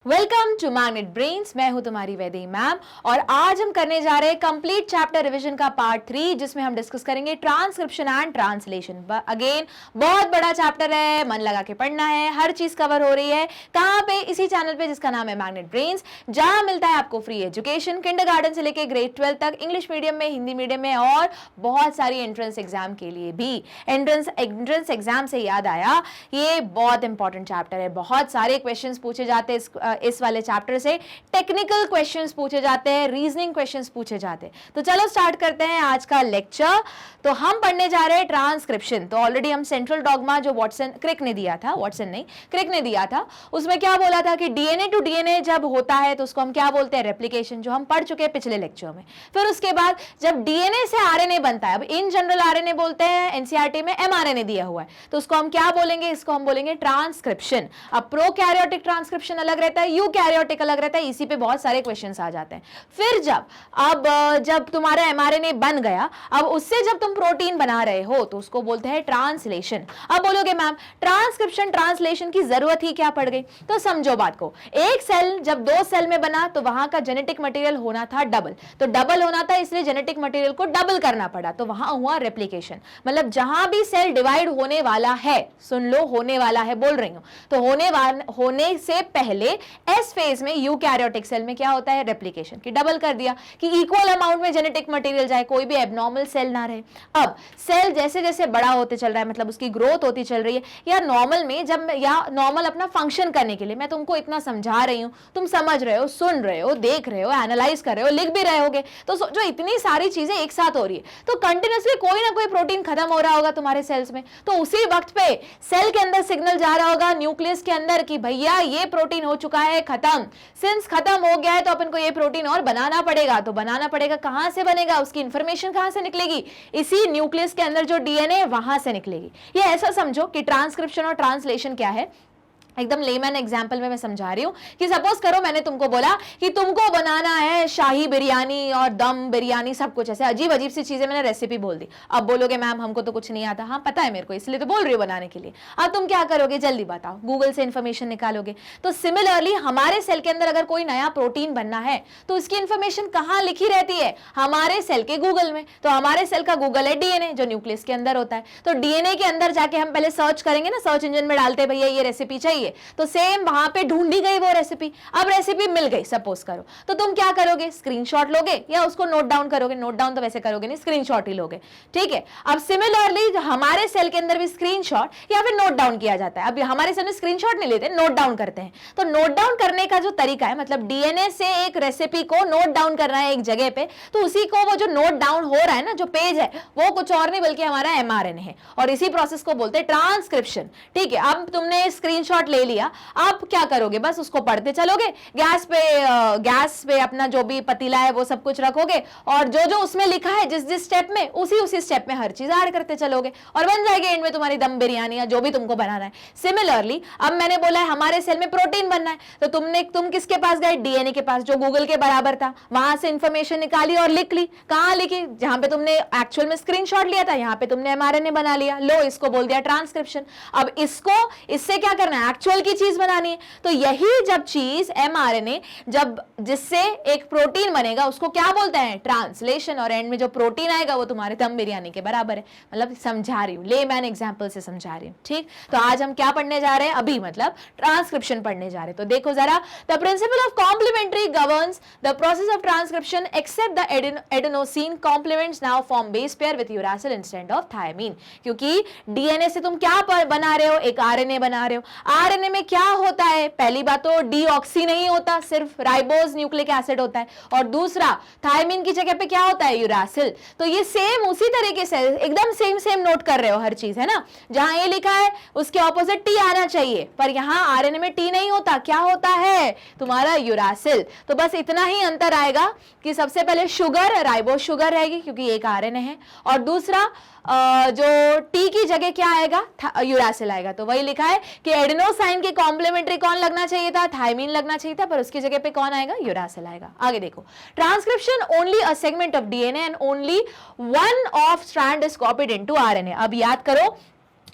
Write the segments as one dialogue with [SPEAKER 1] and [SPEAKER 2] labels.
[SPEAKER 1] Welcome to magnet brains. मैं हूं तुम्हारी वैदेही मैम और आज हम करने जा रहे हैं कंप्लीट चैप्टर रिवीजन का पार्ट 3, जिसमें हम डिस्कस करेंगे ट्रांसक्रिप्शन एंड ट्रांसलेशन। अगेन बहुत बड़ा चैप्टर है, मन लगा के पढ़ना है, हर चीज कवर हो रही है। कहां पे? इसी चैनल पे जिसका नाम है मैग्नेट ब्रेन्स, जहां मिलता है आपको फ्री एजुकेशन किंडरगार्टन से लेकर ग्रेड 12 तक, इंग्लिश मीडियम में, हिंदी मीडियम में और बहुत सारी एंट्रेंस एग्जाम के लिए भी। एंट्रेंस एग्जाम से याद आया, ये बहुत इंपॉर्टेंट चैप्टर है। बहुत सारे क्वेश्चंस पूछे जाते हैं इस वाले चैप्टर से। टेक्निकल क्वेश्चंस पूछे जाते हैं, रीजनिंग क्वेश्चंस पूछे जाते हैं। तो चलो स्टार्ट करते हैं आज का लेक्चर। तो हम पढ़ने जा रहे हैं ट्रांसक्रिप्शन। तो ऑलरेडी हम सेंट्रल डॉगमा जो क्रिक ने दिया था, उसमें क्या बोला था कि डीएनए टू डीएनए जब होता है तो उसको हम क्या बोलते हैं? रेप्लिकेशन, जो हम पढ़ चुके हैं पिछले लेक्चर में। फिर उसके बाद जब डीएनए से आरएनए बनता है, अब इन जनरल आरएनए बोलते हैं, एनसीईआरटी में एमआरएनए दिया हुआ है, तो उसको हम क्या बोलेंगे? इसको हम बोलेंगे ट्रांसक्रिप्शन। अब प्रोकैरियोटिक ट्रांसक्रिप्शन अलग रहता है, यूकैरियोटिक अलग रहता है। इसी पे बहुत सारे क्वेश्चंस आ जाते हैं। फिर जब तुम्हारा एमआरएनए बन गया, अब उससे जब तुम प्रोटीन बना रहे हो तो उसको बोलते हैं ट्रांसलेशन। अब बोलोगे मैम ट्रांसक्रिप्शन ट्रांसलेशन की जरूरत ही क्या पड़ गई? तो समझो बात को। एक सेल जब दो सेल में बना तो वहां का जेनेटिक मटेरियल होना था डबल, तो डबल होना था, इसलिए जेनेटिक मटेरियल को डबल करना पड़ा, तो वहां हुआ रेप्लिकेशन। मतलब जहां भी सेल डिवाइड होने वाला है, सुन लो, होने वाला है बोल रही हूं, तो होने से पहले एस फेज में यूकैरियोटिक सेल में क्या होता है? रेप्लिकेशन, की डबल कर दिया कि इक्वल अमाउंट में जेनेटिक मटेरियल जाए, कोई भी एबनॉर्मल सेल ना रहे। अब सेल जैसे जैसे बड़ा होते चल रहा है, मतलब उसकी ग्रोथ होती चल रही है, या नॉर्मल में नॉर्मल अपना फंक्शन करने के लिए मैं तुमको इतना समझा रही हूं, तुम समझ रहे हो, सुन रहे हो, देख रहे हो, एनालाइज कर रहे हो, लिख भी रहे होगे, तो जो इतनी सारी चीजें एक साथ हो रही है, तो कंटिन्यूअसली कोई ना कोई प्रोटीन खत्म हो रहा होगा तुम्हारे सेल्स में। तो उसी वक्त पे सेल के अंदर सिग्नल जा रहा होगा न्यूक्लियस के अंदर कि भैया ये प्रोटीन हो चुका है खत्म। सिंस खत्म हो गया है तो अपन को ये प्रोटीन और बनाना पड़ेगा। तो बनाना पड़ेगा, कहां से बनेगा? उसकी इंफॉर्मेशन कहां से निकलेगी? इसी न्यूक्लियस के अंदर जो डीएनए वहां से निकलेगी। ये ऐसा समझो कि ट्रांसक्रिप्शन और ट्रांसलेशन क्या है, एकदम लेमन एग्जांपल में मैं समझा रही हूं कि सपोज करो मैंने तुमको बोला कि तुमको बनाना है शाही बिरयानी और दम बिरयानी, सब कुछ ऐसे अजीब अजीब सी चीजें मैंने रेसिपी बोल दी। अब बोलोगे मैम हमको तो कुछ नहीं आता। हाँ पता है मेरे को, इसलिए तो बोल रही हूँ बनाने के लिए। अब तुम क्या करोगे? जल्दी बताओ, गूगल से इंफॉर्मेशन निकालोगे। तो सिमिलरली हमारे सेल के अंदर अगर कोई नया प्रोटीन बनना है तो उसकी इंफॉर्मेशन कहां लिखी रहती है? हमारे सेल के गूगल में। तो हमारे सेल का गूगल है डीएनए, जो न्यूक्लियस के अंदर होता है। तो डीएनए के अंदर जाके हम पहले सर्च करेंगे ना, सर्च इंजन में डालते भैया ये रेसिपी चाहिए, तो सेम वहां पे ढूंढी गई वो रेसिपी। अब रेसिपी मिल गई सपोज करो, तो तुम क्या करोगे? स्क्रीनशॉट लोगे या उसको नोट डाउन करोगे? नोट डाउन तो वैसे करोगे नहीं, स्क्रीनशॉट ही लोगे, ठीक है। अब सिमिलरली हमारे सेल के अंदर भी स्क्रीनशॉट या फिर नोट डाउन किया जाता है। अब हमारे सेल में स्क्रीनशॉट नहीं लेते, नोट डाउन करते हैं। तो नोट डाउन करने का जो तरीका है, मतलब डीएनए से एक रेसिपी को नोट डाउन करना है एक जगह पे, तो उसी को वो जो नोट डाउन हो रहा है ना, जो पेज है, वो कुछ और नहीं बल्कि हमारा एमआरएनए है, और इसी प्रोसेस को बोलते हैं ट्रांसक्रिप्शन, ठीक है। अब तुमने स्क्रीनशॉट ले लिया, आप क्या करोगे? बस उसको पढ़ते चलोगे। गैस पे अपना जो भी पतीला है वो सब कुछ रखोगे, और जो जो उसमें लिखा है जिस जिस स्टेप में, उसी स्टेप में हर चीज ऐड करते चलोगे, और बन जाएगी एंड में तुम्हारी दम बिरयानी या जो भी तुमको बनाना है। सिमिलरली अब मैंने बोला है हमारे सेल में प्रोटीन बनना है, तो तुम किसके पास गए? डीएनए के पास, जो गूगल के बराबर था। वहां से इंफॉर्मेशन निकाली और लिख ली। कहां लिखी? जहां पे तुमने एक्चुअल में स्क्रीनशॉट लिया था, यहां पे तुमने एमआरएनए बना लिया। लो, इसको बोल दिया ट्रांसक्रिप्शन। अब इससे क्या करना है? एक्चुअल की चीज बनानी है। तो यही जब चीज एमआरएनए, जिससे एक प्रोटीन बनेगा, उसको क्या बोलते हैं? ट्रांसलेशन। और एंड में जो प्रोटीन आएगा वो तुम्हारे दम बिरयानी के बराबर है। मतलब समझा रही हूं, लेमैन एग्जांपल से समझा रही हूं, ठीक। तो आज हम क्या पढ़ने जा रहे हैं? अभी मतलब ट्रांसक्रिप्शन पढ़ने जा रहे हैं। तो देखो जरा, the principle of complementary governs the process of transcription except the adenosine complements now form base pair with uracil instead of thymine. क्योंकि डीएनए से तुम क्या बना रहे हो? एक आरएनए बना रहे हो। आरएनए में क्या होता है? पहली बात तो डीऑक्सी नहीं होता, सिर्फ राइबोज न्यूक्लिक एसिड होता है, और दूसरा थायमीन की जगह पे क्या होता है? यूरासिल। तो ये सेम उसी तरीके से एकदम सेम नोट कर रहे हो हर चीज, है ना। जहां ये लिखा है उसके ऑपोजिट टी आना चाहिए, पर यहां आरएनए में टी नहीं होता। क्या होता है? तुम्हारा यूरासिल। तो बस इतना ही अंतर आएगा कि सबसे पहले शुगर राइबोज शुगर रहेगी क्योंकि एक आरएनए है, और दूसरा जो टी की जगह क्या आएगा? यूरासिल आएगा। तो वही लिखा है कि एडेनोसाइन के कॉम्प्लीमेंट्री कौन लगना चाहिए था? थायमीन लगना चाहिए था, पर उसकी जगह पे कौन आएगा? यूरासिल आएगा। आगे देखो, transcription only a segment of DNA and only one of strand is copied into RNA. अब याद करो,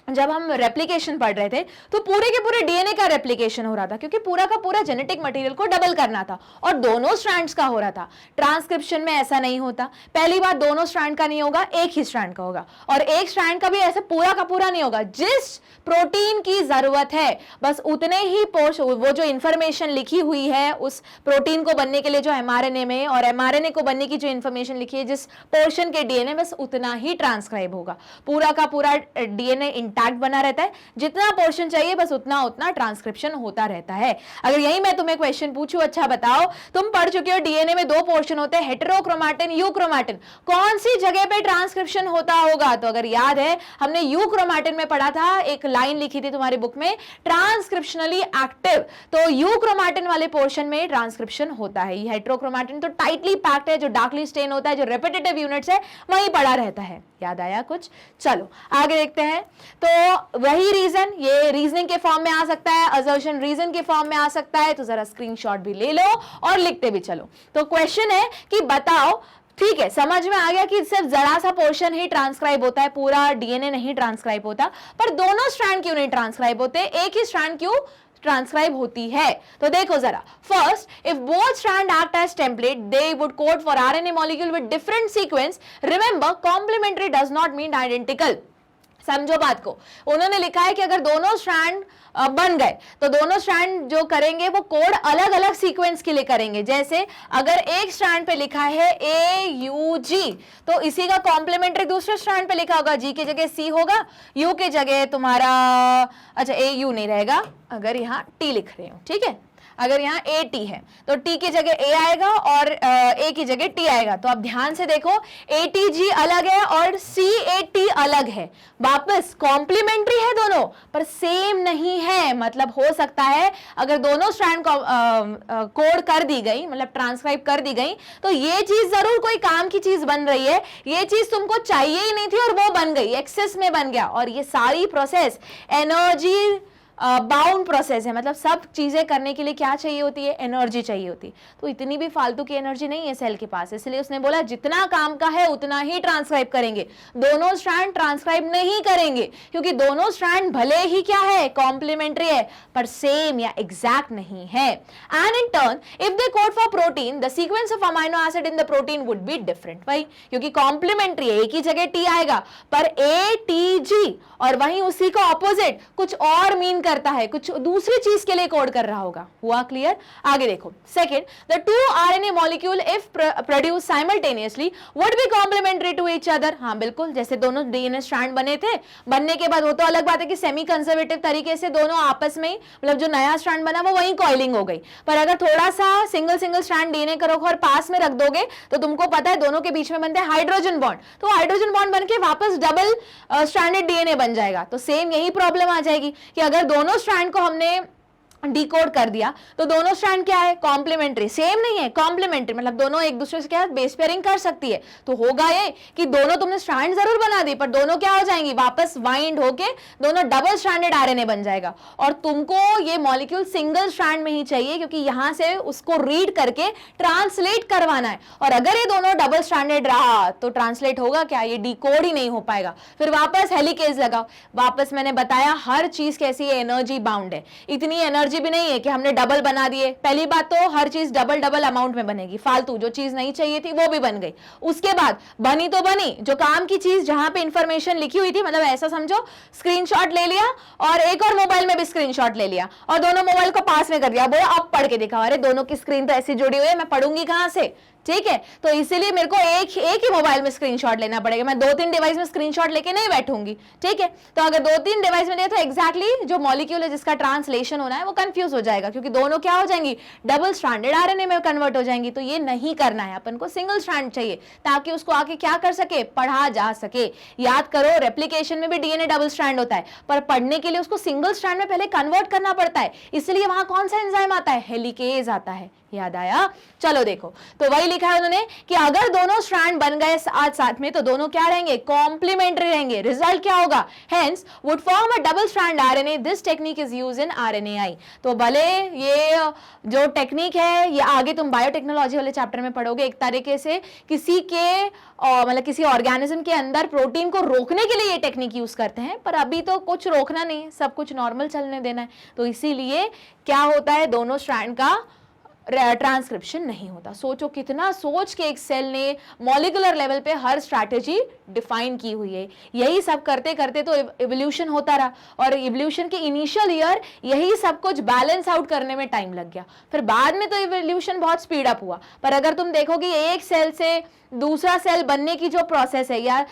[SPEAKER 1] जब हम रेप्लिकेशन पढ़ रहे थे तो पूरे के पूरे डीएनए का रेप्लिकेशन हो रहा था, क्योंकि पूरा का पूरा जेनेटिक मटेरियल को डबल करना था और दोनों स्ट्रैंड्स का हो रहा था। ट्रांसक्रिप्शन में ऐसा नहीं होता। पहली बात, दोनों स्ट्रैंड का नहीं होगा, एक ही स्ट्रैंड का होगा, और एक स्ट्रैंड का भी ऐसे पूरा का पूरा नहीं होगा। जिस प्रोटीन की जरूरत है बस उतने ही वो जो इंफॉर्मेशन लिखी हुई है उस प्रोटीन को बनने के लिए जो एमआरएनए में, और एमआरएनए को बनने की जो इंफॉर्मेशन लिखी है जिस पोर्शन के डीएनए, बस उतना ही ट्रांसक्राइब होगा। पूरा का पूरा डीएनए इंटैक्ट बना रहता है, जितना पोर्शन चाहिए बस उतना उतना ट्रांसक्रिप्शन होता रहता है। अगर यही मैं तुम्हें क्वेश्चन पूछूं, अच्छा बताओ, तुम पढ़ चुके हो डीएनए में दो पोर्शन होते हैं, हेटेरोक्रोमैटिन, यूक्रोमैटिन, कौन सी जगह पे ट्रांसक्रिप्शन होता होगा? तो अगर याद है हमने यूक्रोमैटिन में पढ़ा था, एक लाइन लिखी थी तुम्हारी बुक में, ट्रांसक्रिप्शनली एक्टिव, तो यूक्रोमैटिन वाले पोर्शन में ट्रांसक्रिप्शन होता है। हेटेरोक्रोमैटिन तो टाइटली पैक्ड है, जो डार्कली स्टेन होता है, जो रेपिटेटिव यूनिट्स है वहीं पड़ा रहता है। याद आया कुछ? चलो आगे देखते हैं। तो वही रीजन, ये रीजनिंग के फॉर्म में आ सकता है, असर्शन रीजन के फॉर्म में आ सकता है, तो जरा स्क्रीनशॉट भी ले लो और लिखते भी चलो। तो क्वेश्चन है कि बताओ, ठीक है समझ में आ गया कि सिर्फ जरा सा पोर्शन ही ट्रांसक्राइब होता है, पूरा डीएनए नहीं ट्रांसक्राइब होता, पर दोनों स्ट्रैंड क्यों नहीं ट्रांसक्राइब होते, एक ही स्ट्रैंड क्यों ट्रांसक्राइब होती है? तो देखो जरा, first, if both strand act as template they would code for RNA molecule with different sequence. Remember, complementary does not mean identical. समझो बात को, उन्होंने लिखा है कि अगर दोनों स्ट्रैंड बन गए तो दोनों स्ट्रैंड जो करेंगे वो कोड अलग अलग सीक्वेंस के लिए करेंगे। जैसे अगर एक स्ट्रैंड पे लिखा है AUG, तो इसी का कॉम्प्लीमेंट्री दूसरे स्ट्रैंड पे लिखा होगा, G की जगह C होगा, U की जगह तुम्हारा, अच्छा AU नहीं रहेगा अगर यहाँ T लिख रहे हो, ठीक है, अगर यहाँ AT है तो T की जगह A आएगा और A की जगह T आएगा। तो अब ध्यान से देखो, ATG अलग है और CAT अलग है, वापस कॉम्प्लीमेंट्री है दोनों पर सेम नहीं है। मतलब हो सकता है अगर दोनों स्ट्रैंड कोड कर दी गई, मतलब ट्रांसक्राइब कर दी गई, तो ये चीज जरूर कोई काम की चीज बन रही है, ये चीज तुमको चाहिए ही नहीं थी और वो बन गई, एक्सेस में बन गया, और ये सारी प्रोसेस एनर्जी बाउंड प्रोसेस है। मतलब सब चीजें करने के लिए क्या चाहिए होती है? एनर्जी चाहिए होती है। तो इतनी भी फालतू की एनर्जी नहीं है सेल के पास, इसलिए उसने बोला जितना काम का है उतना ही ट्रांसक्राइब करेंगे, दोनों स्ट्रैंड ट्रांसक्राइब नहीं करेंगे, क्योंकि दोनों स्ट्रैंड भले ही क्या है, कॉम्प्लीमेंट्री है, पर सेम या एग्जैक्ट नहीं है। And in turn if they code for protein the sequence of amino acid in the protein would be different. भाई क्योंकि कॉम्प्लीमेंट्री है, एक ही जगह टी आएगा, पर ATG और वहीं उसी का ऑपोजिट कुछ और मीन करता है, कुछ दूसरी चीज के लिए कोड कर रहा होगा। हुआ क्लियर? आगे देखो, second, the two RNA molecule if produce simultaneously would be complementary to each other. हाँ बिल्कुल, जैसे दोनों डीएनए स्ट्रैंड बने थे, बनने के बाद वो तो अलग बात है कि सेमी कंजर्वेटिव तरीके से दोनों आपस में, मतलब जो नया स्ट्रैंड बना वो वहीं कॉइलिंग हो गई, पर अगर थोड़ा सा सिंगल सिंगल स्ट्रैंड डीएनए करोगे और पास में रख दोगे तो तुमको पता है दोनों के बीच में बनते हैं हाइड्रोजन बॉन्ड, तो हाइड्रोजन बॉन्ड बन के वापस डबल स्ट्रैंडेड डीएनए बन जाएगा। तो सेम यही प्रॉब्लम आ जाएगी कि अगर दोनों स्ट्रैंड को हमने डिकोड कर दिया तो दोनों स्ट्रैंड क्या है? कॉम्प्लीमेंट्री, सेम नहीं है, कॉम्प्लीमेंट्री, मतलब दोनों एक दूसरे से क्या है, बेस पेयरिंग कर सकती है। तो होगा ये कि दोनों तुमने स्ट्रैंड जरूर बना दी, पर दोनों क्या हो जाएंगी, वापस वाइंड होके दोनों डबल स्ट्रैंडेड आरएनए बन जाएगा। और तुमको ये मॉलिक्यूल सिंगल स्ट्रैंड में ही चाहिए, क्योंकि यहां से उसको रीड करके ट्रांसलेट करवाना है, और अगर ये दोनों डबल स्ट्रैंडेड रहा तो ट्रांसलेट होगा क्या? ये डिकोड ही नहीं हो पाएगा। फिर वापस हेलिकेज लगाओ, वापस मैंने बताया हर चीज कैसी है, एनर्जी बाउंड है, इतनी एनर्जी भी नहीं है कि हमने डबल बना दिए। पहली बात तो हर चीज डबल डबल अमाउंट में बनेगी, फालतू जो चीज नहीं चाहिए थी वो भी बन गई। उसके बाद बनी तो बनी, जो काम की चीज जहां पे इंफॉर्मेशन लिखी हुई थी, मतलब ऐसा समझो स्क्रीनशॉट ले लिया और एक और मोबाइल में भी स्क्रीनशॉट ले लिया और दोनों मोबाइल को पास में कर दिया, बोला अब पढ़ के दिखाओ। अरे दोनों की स्क्रीन तो ऐसी जुड़ी हुई है, मैं पढ़ूंगी कहां से? ठीक है, तो इसीलिए मेरे को एक ही मोबाइल में स्क्रीनशॉट लेना पड़ेगा, मैं 2-3 डिवाइस में स्क्रीनशॉट लेके नहीं बैठूंगी। ठीक है, तो अगर 2-3 डिवाइस में लिया तो एग्जैक्टली जो मॉलिक्यूल है जिसका ट्रांसलेशन होना है वो कंफ्यूज हो जाएगा, क्योंकि दोनों क्या हो जाएंगी, डबल स्ट्रैंडेड आरएनए में कन्वर्ट हो जाएंगी। तो ये नहीं करना है, अपन को सिंगल स्ट्रैंड चाहिए ताकि उसको आके क्या कर सके, पढ़ा जा सके। याद करो, रेप्लिकेशन में भी डीएनए डबल स्ट्रैंड होता है, पर पढ़ने के लिए उसको सिंगल स्ट्रैंड में पहले कन्वर्ट करना पड़ता है, इसलिए वहां कौन सा एंजाइम आता है, हेलिकेज आता है। याद आया? चलो देखो, तो वही लिखा है उन्होंने कि अगर दोनों स्ट्रैंड बन गए साथ में तो दोनों क्या रहेंगे, कॉम्प्लीमेंट्री रहेंगे। रिजल्ट क्या होगा, hence would form a double strand RNA. This technique is used in RNAi. तो भले ये जो टेक्निक है ये आगे तुम बायोटेक्नोलॉजी वाले चैप्टर में पढ़ोगे, एक तरीके से किसी के मतलब किसी ऑर्गेनिज्म के अंदर प्रोटीन को रोकने के लिए ये टेक्निक यूज करते हैं, पर अभी तो कुछ रोकना नहीं है, सब कुछ नॉर्मल चलने देना है। तो इसीलिए क्या होता है, दोनों स्ट्रैंड का ट्रांसक्रिप्शन नहीं होता। सोचो कितना सोच के एक सेल ने मॉलिक्यूलर लेवल पे हर स्ट्रैटेजी डिफाइन की हुई है। यही सब करते करते तो इवोल्यूशन होता रहा, और इवोल्यूशन के इनिशियल ईयर यही सब कुछ बैलेंस आउट करने में टाइम लग गया। फिर बाद में तो इवोल्यूशन बहुत स्पीड अप हुआ, पर अगर तुम देखोगे एक सेल से दूसरा सेल बनने की जो प्रोसेस है, या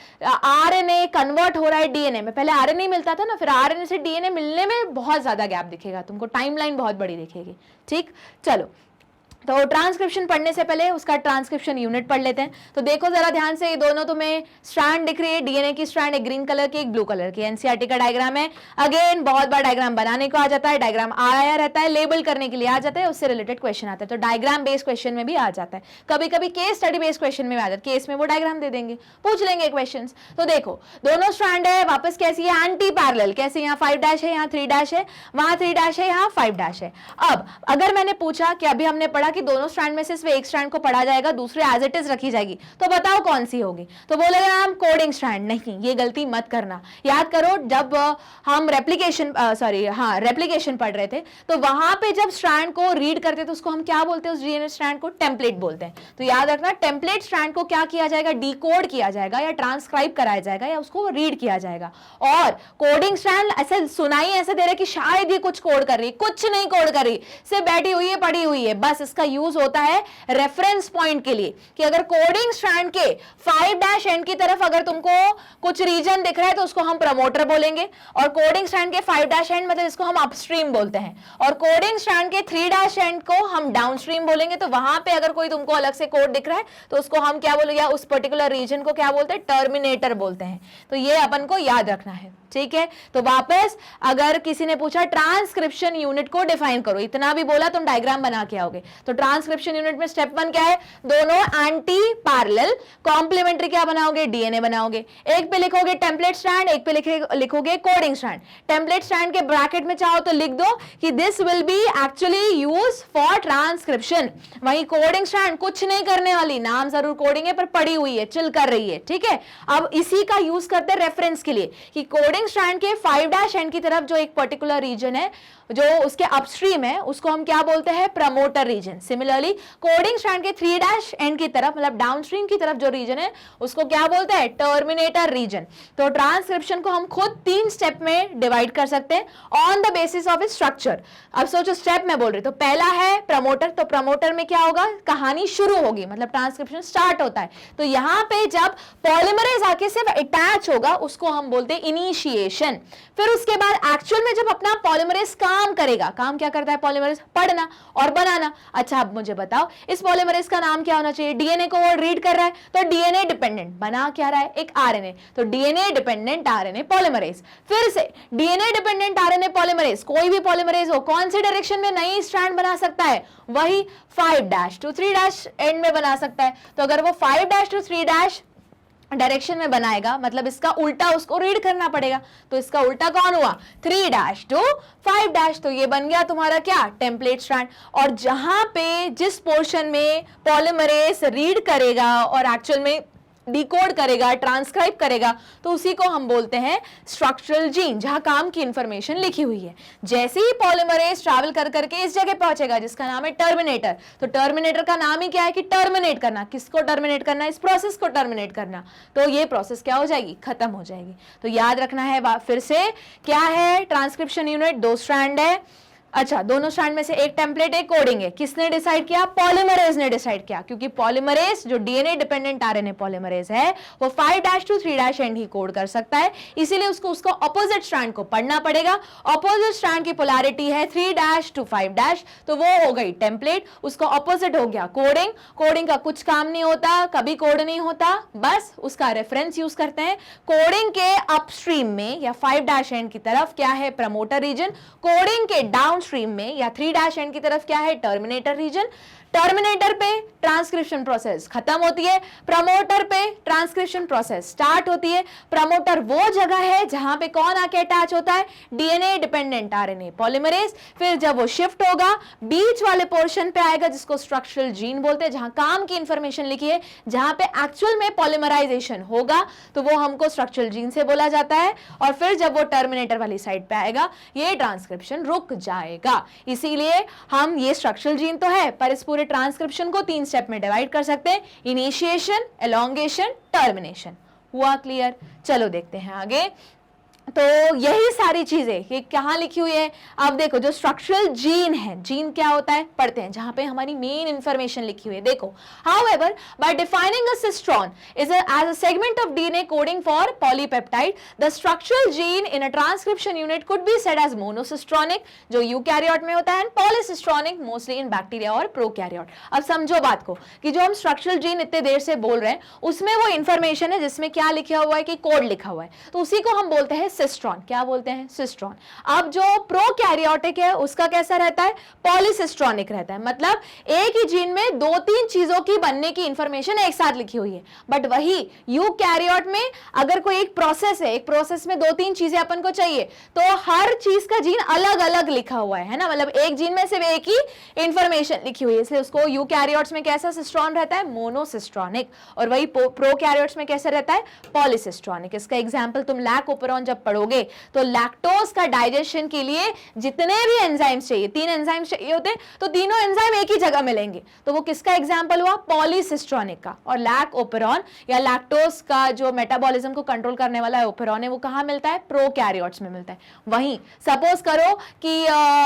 [SPEAKER 1] आरएनए कन्वर्ट हो रहा है डीएनए में, पहले आरएनए मिलता था ना, फिर आरएनए से डीएनए मिलने में बहुत ज्यादा गैप दिखेगा तुमको, टाइमलाइन बहुत बड़ी दिखेगी। ठीक, चलो तो ट्रांसक्रिप्शन पढ़ने से पहले उसका ट्रांसक्रिप्शन यूनिट पढ़ लेते हैं। तो देखो जरा ध्यान से, ये दोनों तुम्हें स्ट्रैंड दिख रही है, डीएनए की स्ट्रैंड, एक ग्रीन कलर की एक ब्लू कलर की, एनसीईआरटी का डायग्राम है। अगेन बहुत बार डायग्राम बनाने को आ जाता है, डायग्राम आया रहता है, लेबल करने के लिए आ जाता है, उससे रिलेटेड क्वेश्चन आता है, तो डायग्राम बेस्ड क्वेश्चन में भी आ जाता है, कभी कभी केस स्टडी बेस्ड क्वेश्चन में आ जाता है, केस में वो डायग्राम दे देंगे, पूछ लेंगे क्वेश्चन। तो देखो दोनों स्ट्रैंड है, वापस कैसी है, एंटी पैरेलल, कैसे, यहाँ 5' है, यहाँ 3' है, वहां 3' है, यहाँ 5' है। अब अगर मैंने पूछा कि अभी हमने पढ़ा कि दोनों स्ट्रैंड में से सिर्फ एक स्ट्रैंड को पढ़ा जाएगा, दूसरे एज इट इज रखी जाएगी, तो बताओ कौन सी होगी, तो बोलेगा हम कोडिंग स्ट्रैंड। नहीं, ये गलती मत करना। याद करो जब हम रेप्लिकेशन पढ़ रहे थे, तो वहां पे जब स्ट्रैंड को रीड करते तो उसको हम क्या बोलते हैं, उस डीएनए स्ट्रैंड को टेम्पलेट बोलते हैं। तो याद रखना, टेम्पलेट स्ट्रैंड को क्या किया जाएगा, डिकोड किया जाएगा, या ट्रांसक्राइब कराया जाएगा, या उसको रीड किया जाएगा। और कोडिंग स्ट्रैंड ऐसे सुनाई ऐसे दे रहे कि शायद ये कुछ कोड कर रही, कुछ नहीं कोड कर रही, सिर्फ बैठी हुई है, पड़ी हुई है, बस इसका यूज होता है रेफरेंस पॉइंट के लिए, कि अगर कोडिंग स्ट्रैंड के 5' एंड की तरफ अगर तुमको कुछ रीजन दिख रहा है तो उसको हम प्रमोटर बोलेंगे, और कोडिंग स्ट्रैंड के 5' एंड मतलब इसको हम अपस्ट्रीम बोलते हैं, और कोडिंग स्ट्रैंड के 3' एंड को हम डाउनस्ट्रीम बोलेंगे। तो वहां पे अगर कोई तुमको अलग से कोड दिख रहा है तो उसको हम क्या बोलेंगे, या उस पर्टिकुलर रीजन को क्या बोलते हैं, टर्मिनेटर बोलते हैं। तो ये अपन को याद रखना है, ठीक है। तो वापस अगर किसी ने पूछा ट्रांसक्रिप्शन यूनिट को डिफाइन करो, इतना भी बोला तुम डायग्राम बना के आओगे। तो ट्रांसक्रिप्शन यूनिट में स्टेप 1 क्या है, दोनों एंटी पैरेलल, कॉम्प्लीमेंट्री क्या बनाओगे, डीएनए बनाओगे। एक पे लिखोगे टेम्पलेट स्ट्रैंड, एक पे लिखोगे कोडिंग स्ट्रैंड। टेम्पलेट स्ट्रैंड के ब्रैकेट में चाहो तो लिख दो कि this will be actually use for transcription. वहीं कोडिंग स्ट्रैंड कुछ नहीं करने वाली, नाम जरूर कोडिंग है पर पड़ी हुई है, चिल कर रही है, ठीक है। अब इसी का यूज करते हैं रेफरेंस के लिए, कि कोडिंग स्ट्रैंड के 5' एंड की तरफ जो एक पर्टिकुलर रीजन है जो उसके अपस्ट्रीम है, उसको हम क्या बोलते हैं, promoter region. Similarly coding strand के 3' एंड की तरफ मतलब डाउनस्ट्रीम की तरफ जो रीजन है उसको क्या बोलते हैं, टर्मिनेटर रीजन। तो ट्रांसक्रिप्शन को हम खुद 3 स्टेप में डिवाइड कर सकते हैं on the basis of its structure. अब सोचो स्टेप में बोल रही, तो पहला है प्रमोटर, तो प्रमोटर में क्या होगा, कहानी शुरू होगी, मतलब ट्रांसक्रिप्शन स्टार्ट होता है। तो यहां पे जब पॉलीमरेज आके सिर्फ अटैच होगा उसको हम बोलते हैं इनिशिएशन। फिर उसके बाद एक्चुअल में जब अपना पॉलीमरेज काम करेगा, काम क्या करता है पॉलीमरेज, पढ़ना और बनाना। अच्छा अब मुझे बताओ इस पॉलीमरेज का नाम क्या होना चाहिए, डीएनए को वो रीड कर रहा है तो डीएनए डिपेंडेंट, बना क्या रहा है, एक आरएनए, तो डीएनए डिपेंडेंट आरएनए पॉलीमरेज। फिर से डीएनए डिपेंडेंट आरएनए पॉलीमरेज, कोई भी पॉलीमरेज हो कौन सी डायरेक्शन में नई स्ट्रैंड बना सकता है, वही 5' to 3' एंड में बना सकता है। तो अगर वो 5' to 3' डायरेक्शन में बनाएगा मतलब इसका उल्टा उसको रीड करना पड़ेगा, तो इसका उल्टा कौन हुआ, 3' to 5', तो ये बन गया तुम्हारा क्या, टेम्पलेट स्ट्रैंड। और जहां पे जिस पोर्शन में पॉलीमरेज रीड करेगा और एक्चुअल में डिकोड करेगा, ट्रांसक्राइब करेगा, तो उसी को हम बोलते हैं स्ट्रक्चरल जीन, जहां काम की इंफॉर्मेशन लिखी हुई है। जैसे ही पॉलीमरेज ट्रैवल कर करके इस जगह पहुंचेगा जिसका नाम है टर्मिनेटर, तो टर्मिनेटर का नाम ही क्या है कि टर्मिनेट करना। किसको टर्मिनेट करना, इस प्रोसेस को टर्मिनेट करना। तो ये प्रोसेस क्या हो जाएगी, खत्म हो जाएगी। तो याद रखना है फिर से क्या है, ट्रांसक्रिप्शन यूनिट 2 स्ट्रैंड है। अच्छा, दोनों स्ट्रैंड में से एक टेम्पलेट एक कोडिंग है, किसने डिसाइड किया, पॉलीमरेज ने डिसाइड किया, क्योंकि पॉलीमरेज जो डीएनए डिपेंडेंट आरएनए पॉलीमरेज है वो 5' to 3' एंड ही कोड कर सकता है, इसीलिए उसको ऑपोजिट स्ट्रैंड को पढ़ना पड़ेगा। ऑपोजिट स्ट्रैंड की पोलैरिटी है 3' to 5', तो वो हो गई टेम्पलेट, उसका ऑपोजिट हो गया कोडिंग। कोडिंग का कुछ काम नहीं होता, कभी कोड नहीं होता, बस उसका रेफरेंस यूज करते हैं। कोडिंग के अपस्ट्रीम में या 5' एंड की तरफ क्या है, प्रमोटर रीजन। कोडिंग के डाउन डाउनस्ट्रीम में या 3' एंड की तरफ क्या है, टर्मिनेटर रीजन। टर्मिनेटर पे ट्रांसक्रिप्शन प्रोसेस खत्म होती है, प्रमोटर पे ट्रांसक्रिप्शन प्रोसेस स्टार्ट होती है। प्रमोटर वो जगह है जहां पे कौन आके अटैच होता है, डीएनए डिपेंडेंट आरएनए पॉलीमरेज। फिर जब वो शिफ्ट होगा बीच वाले पोर्शन पे आएगा जिसको स्ट्रक्चरल जीन बोलते हैं, जहां काम की इंफॉर्मेशन लिखी है, जहां पे एक्चुअल में पॉलीमराइजेशन होगा तो वो हमको स्ट्रक्चरल जीन से बोला जाता है। और फिर जब वो टर्मिनेटर वाली साइड पे आएगा ये ट्रांसक्रिप्शन रुक जाएगा। इसीलिए हम ये स्ट्रक्चरल जीन तो है पर इस पूरे ट्रांसक्रिप्शन को 3 स्टेप में डिवाइड कर सकते हैं, इनिशिएशन, एलोंगेशन, टर्मिनेशन। हुआ क्लियर? चलो देखते हैं आगे। तो यही सारी चीजें ये कहाँ लिखी हुई है, अब देखो जो स्ट्रक्चरल जीन है, जीन क्या होता है पढ़ते हैं, जहां पे हमारी मेन इंफॉर्मेशन लिखी हुई है। देखो, however by defining a cistron is as a segment of DNA coding for polypeptide, the structural gene in a transcription unit could be said as monocistronic जो यूकैरियोट में होता है, and polycistronic mostly in bacteria और prokaryote. अब समझो बात को कि जो हम स्ट्रक्चरल जीन इतने देर से बोल रहे हैं उसमें वो इंफॉर्मेशन है जिसमें क्या लिखा हुआ है कि कोड लिखा हुआ है, तो उसी को हम बोलते हैं सिस्ट्रॉन। क्या बोलते हैं, सिस्ट्रॉन। अब जो प्रोकैरियोटिक है उसका कैसा रहता है, पॉलीसिस्ट्रॉनिक रहता है, मतलब एक ही जीन में 2-3 चीजों की बनने की इंफॉर्मेशन एक साथ लिखी हुई है। बट वही यूकैरियोट में अगर कोई एक प्रोसेस है, एक प्रोसेस में 2-3 चीजें अपन को चाहिए तो हर चीज का जीन अलग अलग लिखा हुआ है ना, मतलब एक जीन में सिर्फ एक ही इंफॉर्मेशन लिखी हुई है, इसलिए उसको यूकैरियोट्स में कैसा सिस्ट्रॉन रहता है, मोनोसिस्ट्रॉनिक। और वही प्रोकैरियोट्स में कैसा रहता है, पॉलीसिस्ट्रॉनिक। इसका एग्जांपल तुम लैक्टोपेरॉन जब पढ़ोगे तो लैक्टोज का डाइजेशन के लिए जितने भी एंजाइम्स चाहिए, 3 एंजाइम्स चाहिए होते हैं, तो तीनों एंजाइम एक ही जगह मिलेंगे, तो वो किसका एग्जांपल हुआ, पॉलीसिस्ट्रॉनिक का। और लैक्टोपेरॉन या लैक्टोज का जो मेटाबॉलिज्म को कंट्रोल करने वाला है ओपेरॉन है, वो कहां मिलता है, प्रोकैरियोट्स में मिलता है। वहीं सपोज करो कि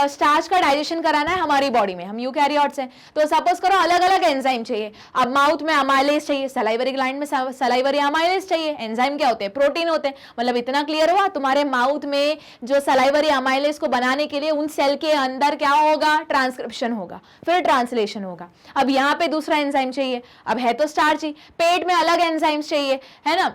[SPEAKER 1] स्टार्च का डाइजेशन कराना है हमारी बॉडी में, हम यूकैरियोट्स हैं, तो सपोज करो अलग अलग एंजाइम चाहिए। अब माउथ में अमाइलेज चाहिए, सलाइवरी ग्लैंड में सलाइवरी अमाइलेज चाहिए, एंजाइम क्या होते हैं, प्रोटीन होते हैं। मतलब इतना क्लियर हुआ, तुम्हारे माउथ में जो सलाइवरी अमाइलेज को बनाने के लिए उन सेल के अंदर क्या होगा, ट्रांसक्रिप्शन होगा, फिर ट्रांसलेशन होगा। अब यहां पे दूसरा एंजाइम चाहिए, अब है तो स्टार्च ही, पेट में अलग एंजाइम्स चाहिए, है ना,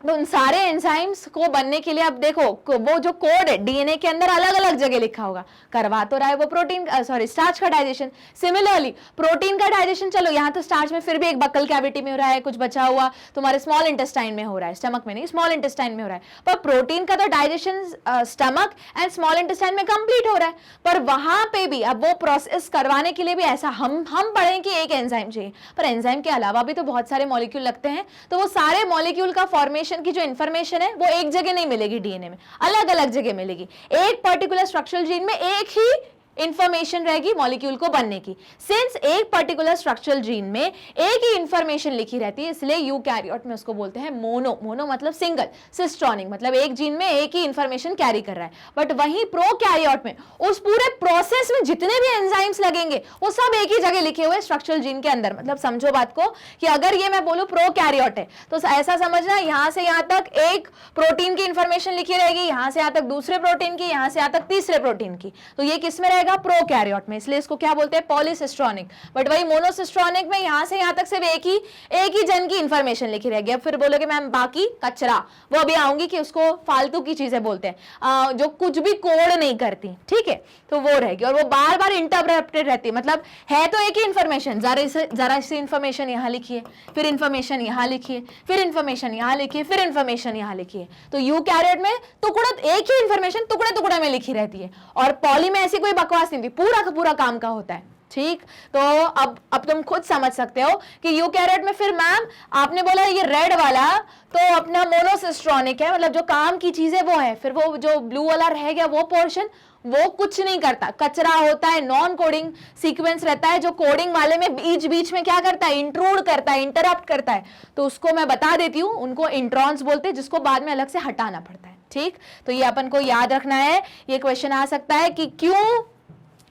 [SPEAKER 1] तो उन सारे एंजाइम्स को बनने के लिए अब देखो वो जो कोड है डीएनए के अंदर अलग अलग जगह लिखा होगा, करवा तो रहा है वो प्रोटीन स्टार्च का डाइजेशन। सिमिलरली प्रोटीन का डाइजेशन, चलो यहाँ तो स्टार्च में फिर भी एक बक्कल कैविटी में हो रहा है, कुछ बचा हुआ तुम्हारे स्मॉल इंटेस्टाइन में हो रहा है, स्टमक में नहीं, स्मॉल इंटेस्टाइन में हो रहा है, पर प्रोटीन का तो digestion stomach and small intestine में कंप्लीट हो रहा है। पर वहां पे भी अब वो प्रोसेस करवाने के लिए भी ऐसा हम पढ़ें कि एक एंजाइम चाहिए, पर एंजाइम के अलावा भी तो बहुत सारे मॉलिक्यूल लगते हैं, तो वो सारे मॉलिक्यूल का फॉर्मेशन की जो इंफॉर्मेशन है वो एक जगह नहीं मिलेगी, डीएनए में अलग अलग जगह मिलेगी। एक पर्टिकुलर स्ट्रक्चरल जीन में एक ही इंफॉर्मेशन रहेगी मॉलिक्यूल को बनने की। सिंस एक पर्टिकुलर स्ट्रक्चरल जीन में एक ही इंफॉर्मेशन लिखी रहती है, इसलिए यूकैरियोट में उसको बोलते हैं मोनो मतलब सिंगल, सिस्ट्रॉनिक मतलब एक जीन में एक ही इंफॉर्मेशन कैरी कर रहा है। बट वहीं प्रोकैरियोट में उस पूरे प्रोसेस में जितने भी एंजाइम्स लगेंगे वो सब एक ही जगह लिखे हुए स्ट्रक्चरल जीन के अंदर। मतलब समझो बात को कि अगर ये मैं बोलूं प्रोकैरियोट है तो ऐसा समझना यहां से यहां तक एक प्रोटीन की इंफॉर्मेशन लिखी रहेगी, यहां से यहां तक दूसरे प्रोटीन की, यहां से यहां तक तीसरे प्रोटीन की, तो ये किस में रहेगा, प्रोकैरियोट में, इसलिए इसको क्या बोलते हैं, पॉलीसिस्ट्रॉनिक। बट वही मोनोसिस्ट्रॉनिक में यहां से यहां तक सिर्फ एक ही जन की इंफॉर्मेशन लिखी रहेगी। अब फिर बोलोगे मैम बाकी कचरा, वो अभी आऊंगी कि उसको फालतू की चीजें बोलते हैं जो कुछ भी कोड नहीं करती, ठीक है, तो वो रहेगी और वो बार बार इंटरप्रेटेड रहती है। मतलब है तो एक ही इंफॉर्मेशन, जरा सी इंफॉर्मेशन यहां लिखिए, फिर इंफॉर्मेशन यहां लिखिए, फिर इंफॉर्मेशन यहां लिखिए, फिर इंफॉर्मेशन यहां लिखिए। तो यूकैरियोट में टुकड़ा, एक ही इंफॉर्मेशन टुकड़े टुकड़े में लिखी रहती है, और पॉली में ऐसी कोई बकवास नहीं थी, पूरा का पूरा काम का होता है। ठीक, तो अब तुम खुद समझ सकते हो कि यूकैरियोट में फिर मैम आपने बोला ये रेड वाला तो अपना मोनोसिस्ट्रॉनिक है, मतलब जो काम की चीज है वो है, फिर वो जो ब्लू वाला रह गया वो पोर्शन वो कुछ नहीं करता, कचरा होता है, नॉन कोडिंग सीक्वेंस रहता है, जो कोडिंग वाले में बीच बीच में क्या करता है, इंट्रूड करता है, इंटरप्ट करता है, तो उसको मैं बता देती हूँ, उनको इंट्रॉन्स बोलते हैं, जिसको बाद में अलग से हटाना पड़ता है। ठीक, तो ये अपन को याद रखना है। ये क्वेश्चन आ सकता है कि क्यों,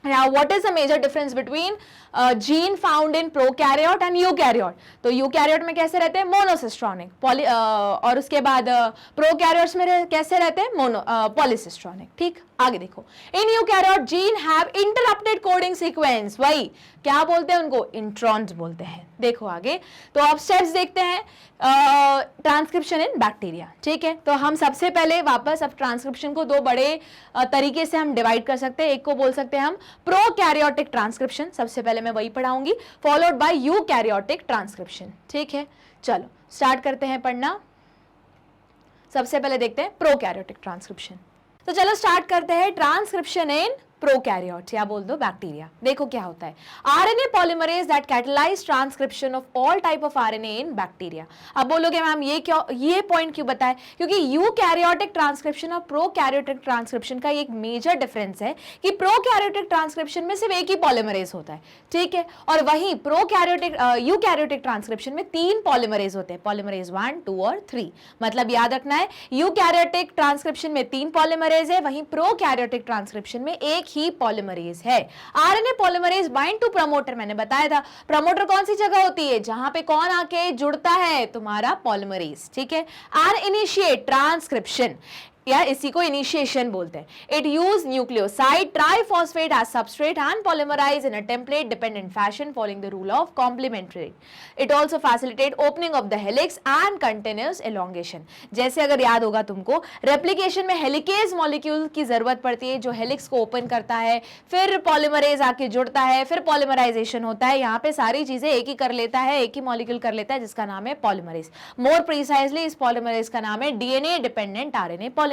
[SPEAKER 1] what is the major difference between gene found in prokaryote and eukaryote. तो यूकैरियोट में कैसे रहते हैं, मोनोसिस्ट्रॉनिक। और उसके बाद प्रोकैरियोट्स में कैसे रहते हैं, पॉलीसिस्ट्रॉनिक। ठीक, आगे देखो, इन eukaryote gene have interrupted coding sequence, वही क्या बोलते हैं उनको, इंट्रॉन्स बोलते हैं। देखो आगे, तो अब स्टेप्स देखते हैं ट्रांसक्रिप्शन इन बैक्टीरिया। ठीक है, तो हम सबसे पहले वापस अब ट्रांसक्रिप्शन को दो बड़े तरीके से हम डिवाइड कर सकते हैं। एक को बोल सकते हैं हम प्रोकैरियोटिक ट्रांसक्रिप्शन, सबसे पहले मैं वही पढ़ाऊंगी, फॉलोड बाय यूकैरियोटिक ट्रांसक्रिप्शन। ठीक है, चलो स्टार्ट करते हैं पढ़ना। सबसे पहले देखते हैं प्रोकैरियोटिक ट्रांसक्रिप्शन। तो चलो स्टार्ट करते हैं ट्रांसक्रिप्शन इन प्रोकैरियोट, या बोल दो बैक्टीरिया। देखो क्या होता है, RNA polymerase that catalyse transcription of all type of RNA in bacteria. अब बोलोगे मैम ये पॉइंट क्यों बताए, क्योंकि यूकैरियोटिक ट्रांसक्रिप्शन और प्रोकैरियोटिक ट्रांसक्रिप्शन का एक मेजर डिफरेंस है कि प्रोकैरियोटिक ट्रांसक्रिप्शन में सिर्फ एक ही पॉलीमरेज होता है। ठीक है, और वहीं प्रोकैरियोटिक यूकैरियोटिक ट्रांसक्रिप्शन में 3 पॉलीमरेज होते हैं, पॉलीमरेज 1, 2 और 3। मतलब याद रखना है, यूकैरियोटिक ट्रांसक्रिप्शन में 3 पॉलीमरेज है, वहीं प्रोकैरियोटिक ट्रांसक्रिप्शन में एक ही पॉलीमरेज है। RNA polymerase bind to promoter, मैंने बताया था प्रमोटर कौन सी जगह होती है, जहां पे कौन आके जुड़ता है, तुम्हारा पॉलीमरेज। ठीक है, एंड इनिशिएट ट्रांसक्रिप्शन, या इसी को इनिशिएशन बोलते हैं। It use nucleoside triphosphate as substrate and polymerise in a template dependent fashion following the rule of complementary. It also facilitate opening of the helix and continuous elongation. जैसे अगर याद होगा तुमको, रेप्लिकेशन में हेलिकेज मॉलिक्यूल की जरूरत पड़ती है जो हेलिक्स को ओपन करता है, फिर पॉलीमरेज आके जुड़ता है, फिर पॉलीमराइजेशन होता है। यहाँ पे सारी चीजें एक ही कर लेता है, एक ही मॉलिक्यूल कर लेता है, जिसका नाम है पॉलीमरेज। मोर प्रिसाइजली इस पॉलीमरेज का नाम है डीएनए डिपेंडेंट आरएनए पॉलीमरेज।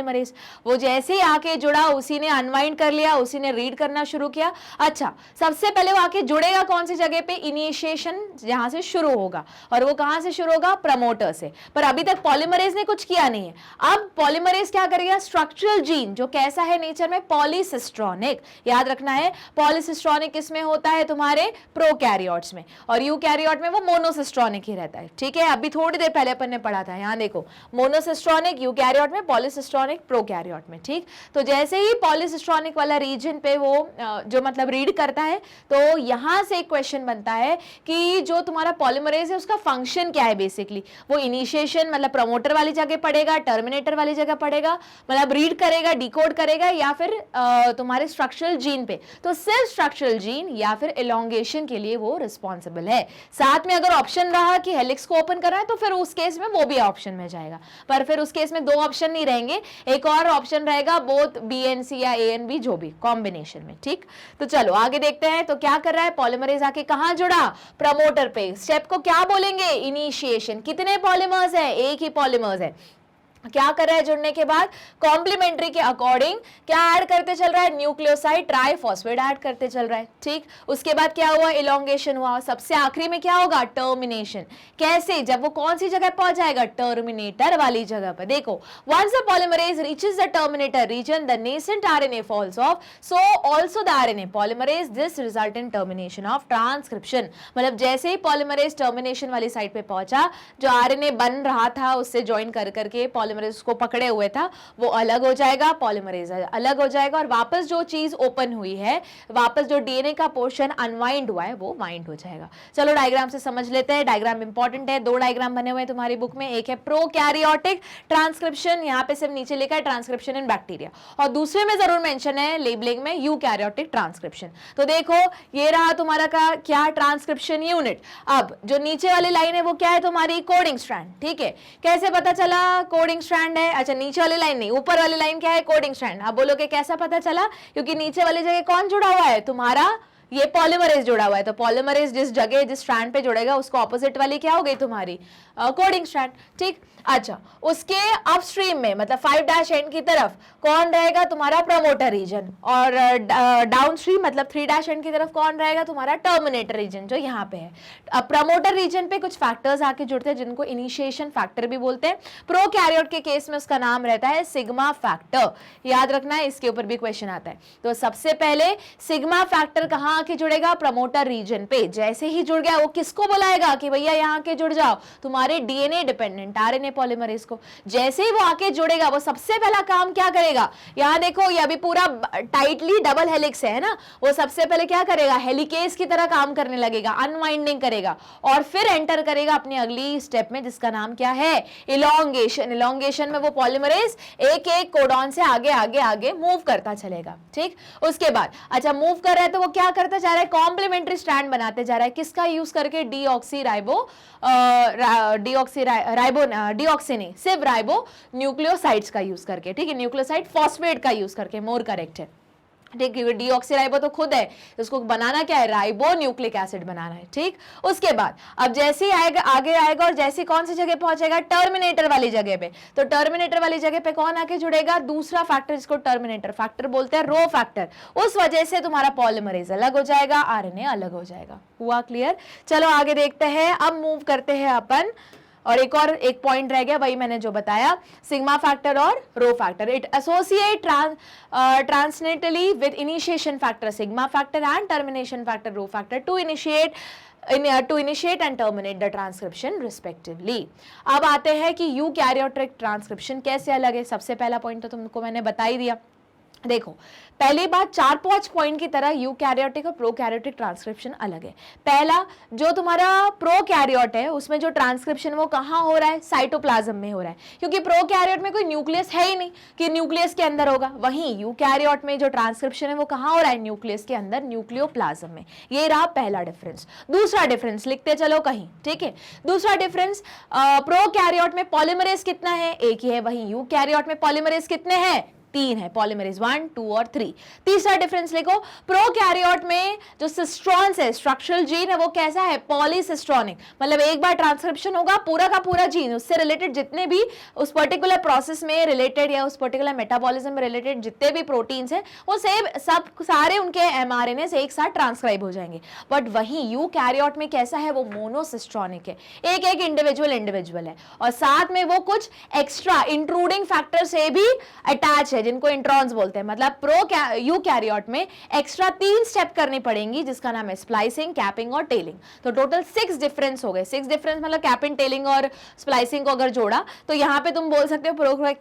[SPEAKER 1] वो जैसे ही आके जुड़ा, उसी ने अनवाइंड कर लिया, उसी ने रीड करना शुरू किया। अच्छा, सबसे पहले वो आके जुड़ेगा कौन सी जगह पे, इनिशिएशन जहां से शुरू होगा, और वो कहां से शुरू होगा, प्रमोटर से। पर अभी तक पॉलीमरेज ने कुछ किया नहीं है। अब पॉलीमरेज क्या करेगा, स्ट्रक्चरल जीन जो कैसा है नेचर में, पॉलीसिस्ट्रॉनिक। याद रखना है, पॉलीसिस्ट्रॉनिक किसमें होता है, तुम्हारे प्रोकैरियोट्स में, और यूकैरियोट में वो मोनोसिस्ट्रॉनिक ही रहता है। ठीक है, अभी थोड़ी देर पहले अपन ने पढ़ा था, यहां देखो, मोनोसिस्ट्रॉनिक यूकैरियोट में, पॉलीसिस्ट्रॉनिक प्रोकैरियोट में। ठीक, तो जैसे ही पॉलीसिस्ट्रॉनिक वाला रीजन पे वो जो मतलब रीड करता है, तो यहां से एक क्वेश्चन बनता है कि जो तुम्हारा पॉलीमरेज है उसका फंक्शन क्या है। बेसिकली वो इनिशिएशन मतलब प्रमोटर वाली जगह पड़ेगा, टर्मिनेटर वाली जगह पड़ेगा, मतलब रीड करेगा, डिकोड करेगा, या फिर तुम्हारे स्ट्रक्चरल जीन पे। तो सिर्फ स्ट्रक्चरल जीन या फिर एलोंगेशन के लिए वो रिस्पॉन्सिबल है। साथ में अगर ऑप्शन रहा कि हेलिक्स को ओपन करना है, तो फिर उस केस में वो भी ऑप्शन में जाएगा। पर फिर उस केस में 2 ऑप्शन नहीं रहेंगे, एक और ऑप्शन रहेगा, बोथ बी एन सी या ए एन बी, जो भी कॉम्बिनेशन में। ठीक, तो चलो आगे देखते हैं। तो क्या कर रहा है, पॉलीमरेज आके कहां जुड़ा, प्रमोटर पे। स्टेप को क्या बोलेंगे, इनिशिएशन। कितने पॉलीमर्स है, एक ही पॉलीमर्स है। क्या कर रहा है जुड़ने के बाद, कॉम्प्लीमेंट्री के अकॉर्डिंग क्या ऐड करते चल रहा है, न्यूक्लियोसाइड ट्राइफॉस्फेट ऐड करते चल रहा है। ठीक, उसके बाद क्या हुआ, इलोंगेशन हुआ। सबसे आखिरी में क्या होगा, टर्मिनेशन। कैसे, जब वो कौन सी जगह पहुंच जाएगा, टर्मिनेटर वाली जगह पर। देखो, once the polymerase reaches the terminator region, the nascent RNA falls off, so also the RNA polymerase, this result in termination of transcription. मतलब जैसे ही पॉलीमरेज टर्मिनेशन वाली साइड पे पहुंचा, जो आरएनए बन रहा था उससे ज्वाइन कर करके पॉलीमरेज उसको पकड़े हुए था, वो अलग हो जाएगा, पॉलीमरेज अलग हो जाएगा, और वापस जो चीज ओपन हुई है, वापस जो डीएनए का पोर्शन अनवाइंड हुआ है, वो वाइंड हो जाएगा। चलो डायग्राम से समझ लेते हैं। डायग्राम इंपॉर्टेंट है, 2 डायग्राम बने हुए हैं तुम्हारी बुक में। एक है प्रोकैरियोटिक ट्रांसक्रिप्शन, यहाँ पे सिर्फ नीचे लिखा है ट्रांसक्रिप्शन इन बैक्टीरिया, और दूसरे में जरूर मेंशन है लेबलिंग में, यूकैरियोटिक ट्रांसक्रिप्शन। तो देखो, ये रहा तुम्हारा का क्या, ट्रांसक्रिप्शन यूनिट। अब जो नीचे वाली लाइन है वो क्या है, तुम्हारी कोडिंग स्ट्रैंड। ठीक है, कैसे पता चला कोडिंग स्ट्रैंड है, अच्छा नीचे वाली लाइन नहीं, ऊपर वाली लाइन क्या है, कोडिंग स्ट्रैंड। अब बोलोगे कैसा पता चला, क्योंकि नीचे वाली जगह कौन जुड़ा हुआ है, तुम्हारा ये पॉलीमरेज जुड़ा हुआ है। तो पॉलीमरेज जिस जगह जिस स्ट्रैंड पे जुड़ेगा, उसको ऑपोजिट वाली क्या हो गई, तुम्हारी कोडिंग स्ट्रैंड। ठीक, अच्छा, उसके अपस्ट्रीम में मतलब 5' एंड की तरफ कौन रहेगा, तुम्हारा प्रमोटर रीजन, और डाउनस्ट्रीम मतलब 3' एंड की तरफ कौन रहेगा, तुम्हारा टर्मिनेटर रीजन, जो यहाँ पे है। अब प्रमोटर रीजन पे कुछ फैक्टर्स आके जुड़ते हैं, जिनको इनिशिएशन फैक्टर भी बोलते हैं। प्रोकैरियोट के केस में उसका नाम रहता है सिग्मा फैक्टर। याद रखना है, इसके ऊपर भी क्वेश्चन आता है। तो सबसे पहले सिग्मा फैक्टर कहाँ कहाँ आके जुड़ेगा, प्रमोटर रीजन पे। जैसे ही जुड़ गया वो किसको बुलाएगा कि भैया यहाँ आके जुड़ जाओ, तुम्हारे डीएनए डिपेंडेंट आरएनए पॉलीमरेज को। जैसे ही वो आके जुड़ेगा वो सबसे पहला काम क्या करेगा, यहाँ देखो ये अभी पूरा टाइटली डबल हेलिक्स है ना, वो सबसे पहले क्या करेगा, हेलिकेज की तरह काम करने लगेगा, अनवाइंडिंग करेगा और फिर एंटर करेगा अपनी अगली स्टेप में जिसका नाम क्या है, इलॉन्गेशन। इलॉन्गेशन में वो पॉलीमरेज एक एक कोडॉन से आगे आगे आगे मूव करता चलेगा। ठीक, उसके बाद अच्छा मूव कर रहा है तो वो क्या करता जा रहा है, कॉम्प्लीमेंट्री स्ट्रैंड बनाते जा रहा है। किसका यूज करके, सिर्फ राइबो न्यूक्लियोसाइड्स का यूज करके। ठीक है, न्यूक्लियोसाइड फॉस्फेट का यूज करके मोर करेक्ट है। ठीक, क्योंकि डीऑक्सीराइबो तो खुद है, उसको बनाना क्या है, राइबो न्यूक्लिक एसिड बनाना है। ठीक, उसके बाद अब जैसे ही आएगा आगे आएगा और जैसे कौन सी जगह पहुंचेगा, टर्मिनेटर वाली जगह पे। तो टर्मिनेटर वाली जगह पे कौन आके जुड़ेगा, दूसरा फैक्टर जिसको टर्मिनेटर फैक्टर बोलते हैं, रो फैक्टर। उस वजह से तुम्हारा पॉलीमरेज अलग हो जाएगा, आरएनए अलग हो जाएगा। हुआ क्लियर? चलो आगे देखते हैं, अब मूव करते हैं अपन। और एक पॉइंट रह गया, वही मैंने जो बताया, सिग्मा फैक्टर और rho factor. It associate transiently with initiation factor sigma factor and termination factor rho factor to initiate and terminate the transcription respectively. अब आते हैं कि यूकैरियोटिक ट्रांसक्रिप्शन कैसे अलग है। सबसे पहला पॉइंट तो तुमको मैंने बता ही दिया। देखो पहली बात, 4-5 पॉइंट की तरह यूकैरियोटिक और प्रोकैरियोटिक ट्रांसक्रिप्शन अलग है। पहला जो तुम्हारा प्रोकैरियोट है उसमें जो ट्रांसक्रिप्शन वो कहाँ हो रहा है, साइटोप्लाज्म में हो रहा है, क्योंकि प्रोकैरियोट में कोई न्यूक्लियस है ही नहीं कि न्यूक्लियस के अंदर होगा। वहीं यूकैरियोट में जो ट्रांसक्रिप्शन है वो कहाँ हो रहा है, न्यूक्लियस के अंदर, न्यूक्लियोप्लाज्म में। ये रहा पहला डिफरेंस। दूसरा डिफरेंस लिखते चलो कहीं। ठीक है, दूसरा डिफरेंस, प्रोकैरियोट में पॉलीमरेज कितना है, एक ही है। वहीं यूकैरियोट में पॉलीमरेज कितने हैं, 3 है, पॉलीमरेज 1, 2 और 3। तीसरा डिफरेंस लिखो, प्रोकैरियोट में जो सिस्ट्रॉन्स है, स्ट्रक्चरल जीन है, वो कैसा है, पॉलीसिस्ट्रॉनिक। मतलब एक बार ट्रांसक्रिप्शन होगा, पूरा का पूरा जीन, उससे रिलेटेड जितने भी उस पर्टिकुलर प्रोसेस में रिलेटेड या उस पर्टिकुलर मेटाबॉलिज्म में रिलेटेड जितने भी प्रोटीन्स हैं वो सब सारे उनके एमआरएनए से एक साथ ट्रांसक्राइब हो जाएंगे। बट वहीं यूकैरियोट में कैसा है, वो मोनोसिस्ट्रॉनिक है, एक एक इंडिविजुअल है और साथ में वो कुछ एक्स्ट्रा इंट्रूडिंग फैक्टर से भी अटैच है जिनको इंट्रॉन्स बोलते हैं। मतलब यूकैरियोट में एक्स्ट्रा 3 स्टेप करनी पड़ेंगी जिसका नाम है स्प्लाइसिंग, कैपिंग और टेलिंग। तो टोटल 6 डिफरेंस हो गए। 6 डिफरेंस मतलब कैपिंग, टेलिंग और स्प्लाइसिंग को अगर जोड़ा तो यहाँ पे तुम बोल सकते हो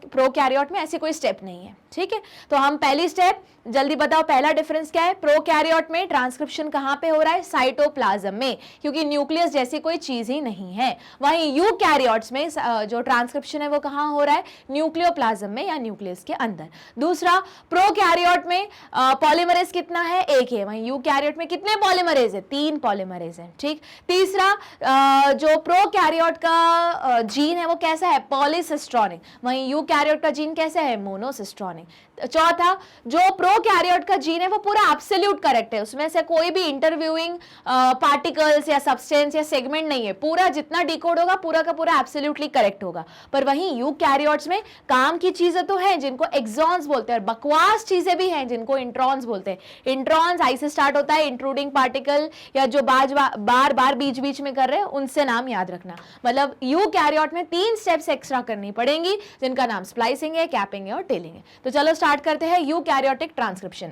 [SPEAKER 1] प्रोकैरियोट में ऐसी कोई स्टेप नहीं है। ठीक है, तो हम पहली स्टेप जल्दी बताओ, पहला डिफरेंस क्या है, प्रोकैरियोट में ट्रांसक्रिप्शन कहां पे हो रहा है, साइटोप्लाज्म में, क्योंकि न्यूक्लियस जैसी कोई चीज ही नहीं है। वहीं यूकैरियोट्स में जो ट्रांसक्रिप्शन है वो कहां हो रहा है, न्यूक्लियोप्लाज्म में या न्यूक्लियस के अंदर। दूसरा, प्रोकैरियोट में पॉलीमरेज कितना है, एक है। वहीं यूकैरियोट में कितने पॉलीमरेज है, 3 पॉलीमरेज है। ठीक, तीसरा जो प्रोकैरियोट का जीन है वो कैसा है, पॉलीसिस्ट्रॉनिक। वहीं यूकैरियोट का जीन कैसा है, मोनोसिस्ट्रॉनिक। चौथा, जो प्रोकैरियोट का जीन है वो पूरा एब्सोल्यूट करेक्ट है, उसमें से कोई भी इंटरव्यूइंग पार्टिकल्स या सब्सटेंस या सेगमेंट नहीं है, पूरा जितना डिकोड होगा पूरा का पूरा एब्सोल्यूटली करेक्ट होगा। पर वहीं यूकैरियोट्स में काम की चीजें तो हैं जिनको एक्सॉन्स बोलते हैं और बकवास चीजें भी हैं जिनको इंट्रॉन्स बोलते हैं। इंट्रॉन्स आई से स्टार्ट होता है, इंट्रूडिंग पार्टिकल या जो बार बार बीच बीच में कर रहे हैं उनसे नाम याद रखना। मतलब यूकैरियोट में 3 स्टेप्स एक्स्ट्रा करनी पड़ेंगी जिनका नाम स्प्लाइसिंग है, कैपिंग है और टेलिंग है। तो चलो स्टार्ट करते हैं eukaryotic transcription.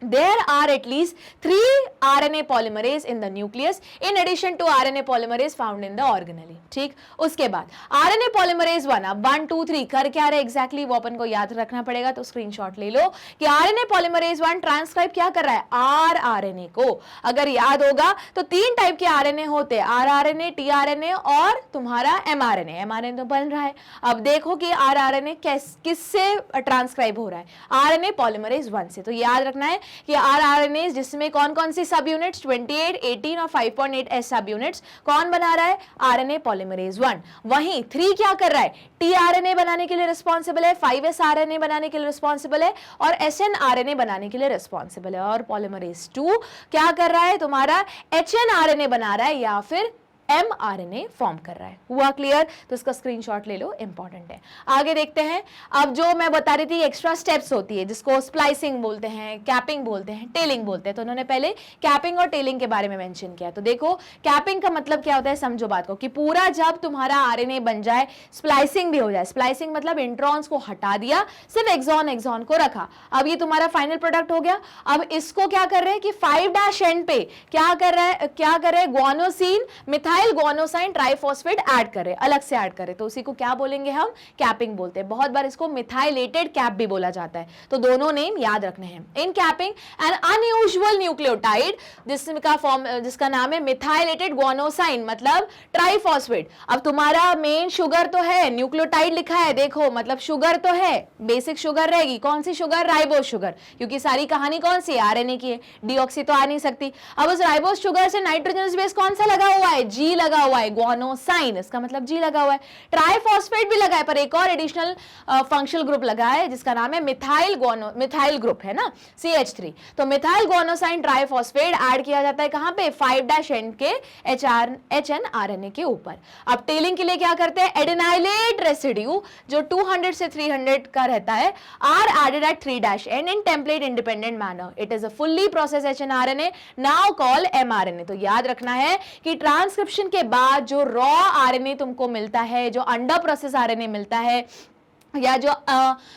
[SPEAKER 1] There are at least 3 RNA polymerase in the nucleus in addition to RNA polymerase found in the organelle. ठीक, उसके बाद RNA polymerase 1, अब 1, 2, 3 कर क्या रहे एग्जैक्टली वो अपन को याद रखना पड़ेगा, तो स्क्रीनशॉट ले लो कि RNA polymerase 1 ट्रांसक्राइब क्या कर रहा है, rRNA को। अगर याद होगा तो 3 टाइप के RNA होते हैं, rRNA, tRNA और तुम्हारा mRNA। mRNA तो बन रहा है, अब देखो कि rRNA किससे ट्रांसक्राइब हो रहा है, RNA polymerase 1 से। तो याद रखना है कि rRNA जिसमें कौन कौन सी सब यूनिट्स, 28, 18 और 5.8 S सब यूनिट्स कौन बना रहा है, RNA polymerase 1। वहीं 3 क्या कर रहा है, tRNA बनाने के लिए रिस्पॉन्सिबल है, 5S RNA बनाने के लिए रिस्पॉन्सिबल है और SNRNA बनाने के लिए रिस्पॉन्सिबल है। और polymerase 2 क्या कर रहा है, तुम्हारा HNRNA बना रहा है या फिर mRNA फॉर्म कर रहा है। हुआ क्लियर? तो इसका स्क्रीनशॉट ले लो, इंपॉर्टेंट है। आगे देखते हैं। अब जो मैं बता रही थी एक्स्ट्रा स्टेप्स होती है जिसको स्प्लाइसिंग बोलते हैं, कैपिंग बोलते हैं, टेलिंग बोलते हैं, तो उन्होंने पहले कैपिंग और टेलिंग के बारे में मेंशन किया। तो देखो कैपिंग का मतलब क्या होता है, समझो बात को, कि पूरा जब तुम्हारा आरएनए बन जाए, स्प्लाइसिंग भी हो जाए। स्प्लाइसिंग मतलब इंट्रॉन्स को हटा दिया, सिर्फ एक्सॉन को रखा, अब ये तुम्हारा फाइनल प्रोडक्ट हो गया। अब इसको क्या कर रहे हैं कि 5' एंड पे क्या कर रहे हैं, guanosine methyl guanosine triphosphate add कर रहे हैं, अलग से ऐड कर रहे हैं, तो उसी को क्या बोलेंगे हम, कैपिंग बोलते हैं। बहुत बार इसको मिथाइलेटेड कैप भी बोला जाता है, तो दोनों नेम याद रखने हैं। इन कैपिंग एन अनयूजुअल न्यूक्लियोटाइड जिसका नाम है मिथाइलेटेड ग्वानोसाइन मतलब ट्राइफॉस्फेट। अब तुम्हारा मेन शुगर तो है, न्यूक्लियोटाइड लिखा है, देखो मतलब शुगर तो है, बेसिक शुगर रहेगी, कौन सी शुगर, राइबोज शुगर, क्योंकि सारी कहानी कौन सी है, आरएनए की है, डीऑक्सी तो आ नहीं सकती। अब उस राइबोज शुगर से नाइट्रोजनस बेस कौन सा लगा हुआ है, जी लगा हुआ है, ग्वानोसाइन, इसका मतलब जी लगा हुआ है। ट्राइफॉस्फेट भी लगा है, पर एक और एडिशनल फंक्शनल ग्रुप लगा है जिसका नाम है मिथाइल ग्रुप है ना, CH3। तो मिथाइल ग्वानोसाइन ट्राइफॉस्फेट ऐड किया जाता है कहां पे, 5' एंड के HNRNA के ऊपर। अब टेलिंग के लिए क्या करते हैं, एडेनाइलेट रेसिड्यू जो 200 से 300 का रहता है are added at 3' end in template independent manner. It is a fully process HNRNA now called mRNA। तो याद रखना है कि ट्रांसक्रिप्शन के बाद जो रॉ आरएनए तुमको मिलता है, जो अंडर प्रोसेस आरएनए मिलता है, या जो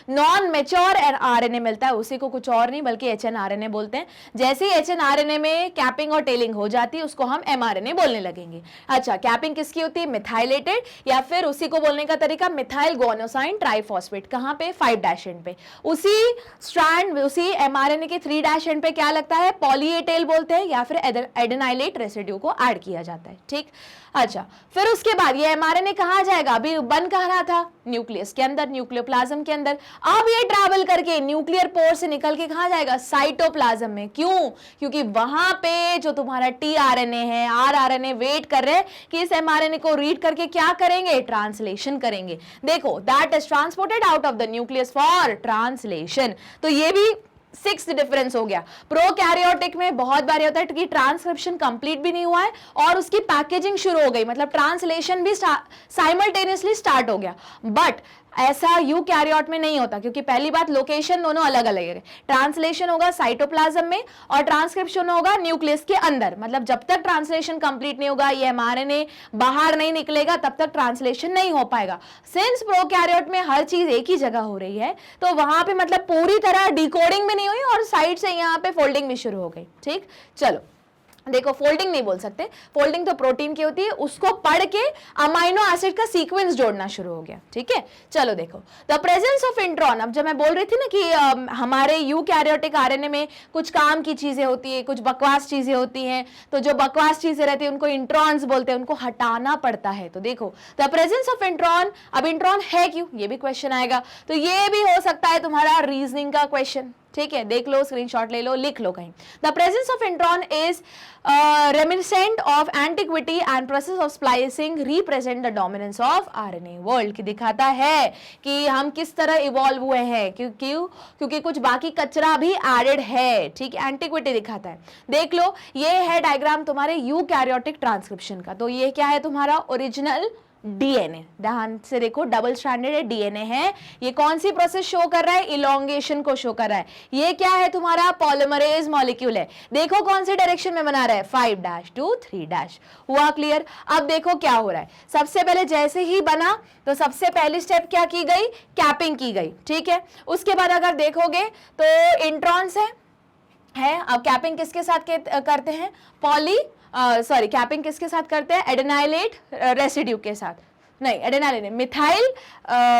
[SPEAKER 1] नॉन मेच्योर आरएनए मिलता है, उसी को कुछ और नहीं बल्कि HNRNA बोलते हैं। जैसे ही HNRNA में कैपिंग और टेलिंग हो जाती है उसको हम mRNA बोलने लगेंगे। अच्छा, कैपिंग किसकी होती है, मिथाइलेटेड, या फिर उसी को बोलने का तरीका मिथाइल ग्वानोसाइन ट्राइफॉस्फेट, कहां पे, 5' एंड पे। उसी स्ट्रैंड, उसी mRNA के 3' एंड पे क्या लगता है, पॉली ए टेल बोलते हैं, या फिर एडेनाइलेट रेसिड्यू को ऐड किया जाता है। ठीक, अच्छा, फिर उसके बाद ये mRNA कहां जाएगा, अभी बन कहां रहा था, न्यूक्लियस के अंदर, न्यूक्लियोप्लाज्म के अंदर। अब ये ट्रैवल करके न्यूक्लियर पोर से निकल के कहां जाएगा, साइटोप्लाज्म में। क्यों, क्योंकि वहां पे जो तुम्हारा tRNA है, rRNA वेट कर रहे हैं कि इस mRNA को रीड करके क्या करेंगे, ट्रांसलेशन करेंगे। देखो, that is transported out of the nucleus for translation. तो ये भी 6th डिफरेंस हो गया। प्रोकैरियोटिक में बहुत बार होता है कि ट्रांसक्रिप्शन कंप्लीट भी नहीं हुआ है और उसकी पैकेजिंग शुरू हो गई, मतलब ट्रांसलेशन भी साइमल्टेनियसली स्टार्ट हो गया। बट ऐसा यूकैरियोट में नहीं होता, क्योंकि पहली बात लोकेशन दोनों अलग अलग है। ट्रांसलेशन होगा साइटोप्लाज्म में और ट्रांसक्रिप्शन होगा न्यूक्लियस के अंदर। मतलब जब तक ट्रांसलेशन कंप्लीट नहीं होगा, ये mRNA बाहर नहीं निकलेगा, तब तक ट्रांसलेशन नहीं हो पाएगा। सिंस प्रोकैरियोट में हर चीज एक ही जगह हो रही है, तो वहां पे मतलब पूरी तरह डिकोडिंग भी नहीं हुई और साइड से यहाँ पे फोल्डिंग भी शुरू हो गई। ठीक, चलो देखो, फोल्डिंग नहीं बोल सकते, फोल्डिंग तो प्रोटीन की होती है, उसको पढ़ के अमाइनो एसिड का सीक्वेंस जोड़ना शुरू हो गया। ठीक है, चलो देखो, द प्रेजेंस ऑफ इंट्रॉन। अब जब मैं बोल रही थी ना कि हमारे यूकैरियोटिक आरएनए में कुछ काम की चीजें होती है, कुछ बकवास चीजें होती हैं, तो जो बकवास चीजें रहती है उनको इंट्रॉन्स बोलते हैं, उनको हटाना पड़ता है। तो देखो, द प्रेजेंस ऑफ इंट्रॉन, अब इंट्रॉन है क्यों, ये भी क्वेश्चन आएगा, तो ये भी हो सकता है तुम्हारा रीजनिंग का क्वेश्चन। ठीक है, देख लो, स्क्रीनशॉट ले लो, लिख लो कहीं। The presence of intron is reminiscent of antiquity and process of splicing represent the dominance of RNA world, की दिखाता है कि हम किस तरह इवॉल्व हुए हैं, क्योंकि कुछ बाकी कचरा भी एडेड है। ठीक, एंटिक्विटी दिखाता है। देख लो, ये है डायग्राम तुम्हारे यूकैरियोटिक ट्रांसक्रिप्शन का। तो ये क्या है तुम्हारा ओरिजिनल डीएनए, ध्यान से देखो, डबल स्ट्रैंडेड है, डीएनए है। ये कौन सी प्रोसेस शो कर रहा है, इलोंगेशन को शो कर रहा है। ये क्या है तुम्हारा, पॉलीमरेज मॉलिक्यूल है। देखो कौन सी डायरेक्शन में बना रहा है, 5' to 3'। हुआ क्लियर? अब देखो क्या हो रहा है, सबसे पहले जैसे ही बना तो सबसे पहली स्टेप क्या की गई, कैपिंग की गई। ठीक है, उसके बाद अगर देखोगे तो इंट्रॉन्स है। अब कैपिंग किसके साथ करते हैं, कैपिंग किसके साथ करते हैं, एडेनाइलेट रेसिड्यू के साथ, नहीं एडेनाइलेट नहीं, मिथाइल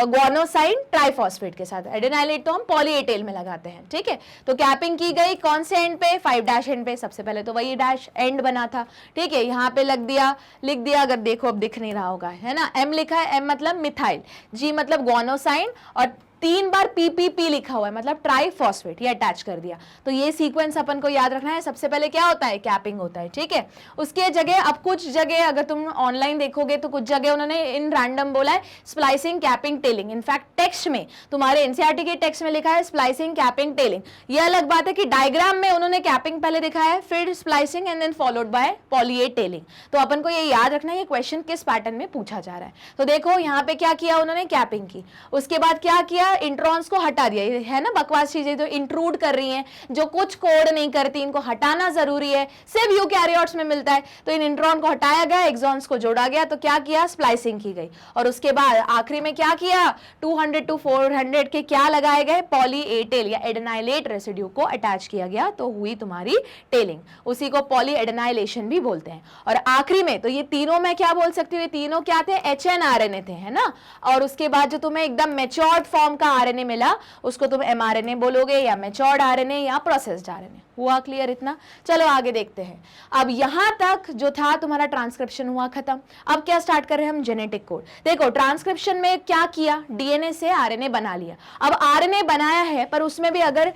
[SPEAKER 1] ग्वानोसाइन ट्राइफॉस्फेट के साथ। एडेनाइलेट तो हम पॉली ए टेल में लगाते हैं। ठीक है, तो कैपिंग की गई कौन से एंड पे, 5' एंड पे। सबसे पहले तो वही डैश एंड बना था। ठीक है, यहाँ पे लिख दिया, अगर देखो अब दिख नहीं रहा होगा, है ना, M लिखा है, M मतलब मिथाइल, G मतलब ग्वानोसाइन और 3 बार PPP लिखा हुआ है, मतलब ट्राइफॉस्फेट, ये अटैच कर दिया। तो ये सीक्वेंस अपन को याद रखना है। सबसे पहले क्या होता है, कैपिंग होता है, ठीक है। उसके जगह अब कुछ जगह अगर तुम ऑनलाइन देखोगे तो कुछ जगह उन्होंने इन रैंडम बोला है splicing, capping, telling. In fact text में, तुम्हारे एनसीईआरटी के टेक्स्ट में लिखा है स्प्लाइसिंग, कैपिंग, टेलिंग। ये अलग बात है कि डायग्राम में उन्होंने कैपिंग पहले दिखाया है, फिर splicing and then followed by poly A tailing. तो अपन को ये याद रखना है ये क्वेश्चन किस पैटर्न में पूछा जा रहा है। तो देखो यहाँ पे क्या किया उन्होंने, कैपिंग की। उसके बाद क्या किया, इंट्रॉन्स को हटा दिया। ये है ना बकवास चीजें जो इंट्रूड कर रही हैं, जो कुछ कोड नहीं करती, इनको हटाना जरूरी है, सिर्फ यूकैरियोट्स में मिलता है। तो इन इंट्रॉन को हटाया गया, एक्सॉन्स को जोड़ा गया, तो क्या किया, स्प्लाइसिंग की गई। और उसके बाद आखिरी में क्या किया, 200 to 400 के क्या लगाए गए, पॉली ए टेल या एडेनाइलेट रेसिड्यू को अटैच किया गया, तो हुई तुम्हारी टेलिंग। उसी को पॉली एडेनाइलेशन भी बोलते हैं। और आखिरी में तो ये तीनों मैं क्या बोल सकती हूँ, ये तीनों क्या थे, HNRNA थे, है ना। और उसके बाद जो तुम्हें एकदम मैच्योर्ड फॉर्म का RNA मिला उसको तुम mRNA बोलोगे, या मैच्योर्ड RNA या प्रोसेस्ड RNA। हुआ क्लियर इतना? चलो आगे देखते हैं। अब यहां तक जो था तुम्हारा ट्रांसक्रिप्शन हुआ खत्म। अब क्या स्टार्ट कर रहे हैं हम, जेनेटिक कोड। देखो ट्रांसक्रिप्शन में क्या किया, DNA से RNA बना लिया। अब RNA बनाया है पर उसमें भी अगर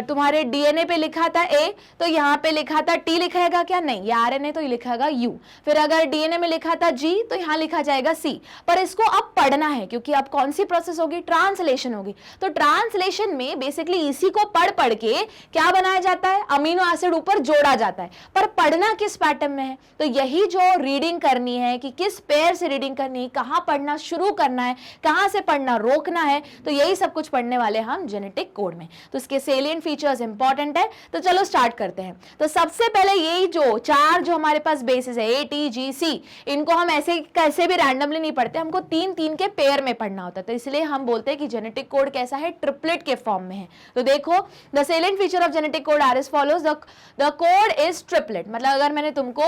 [SPEAKER 1] तुम्हारे DNA पे लिखा था A तो यहाँ पे लिखा था T, लिखाएगा क्या, नहीं, ये RNA तो लिखाएगा U। फिर अगर DNA में लिखा था G तो यहाँ लिखा जाएगा C। पर इसको अब पढ़ना है क्योंकि अब कौन सी प्रोसेस होगी, ट्रांसलेशन होगी। तो ट्रांसलेशन में बेसिकली इसी को पढ़ के क्या बनाया जाता है, अमीनो एसिड ऊपर जोड़ा जाता है। पर पढ़ना किस पैटर्न में है, तो यही जो रीडिंग करनी है कि किस पेयर से रीडिंग करनी है, कहां पढ़ना शुरू करना है, कहां से पढ़ना रोकना है, तो यही सब कुछ पढ़ने वाले हम जेनेटिक कोड में। तो इसके सेलिएंट फीचर्स इंपॉर्टेंट है। तो चलो स्टार्ट करते हैं। तो सबसे पहले यही जो चार जो हमारे पास बेसिस है ATGC, इनको हम ऐसे कैसे भी रैंडमली नहीं पढ़ते, हमको 3-3 के पेयर में पढ़ना होता है। तो इसलिए हम बोलते हैं कि जेनेटिक कोड कैसा है, ट्रिपलेट के फॉर्म में है। तो देखो the salient feature of genetic code are as follows, the code is triplet. मतलब अगर मैंने तुमको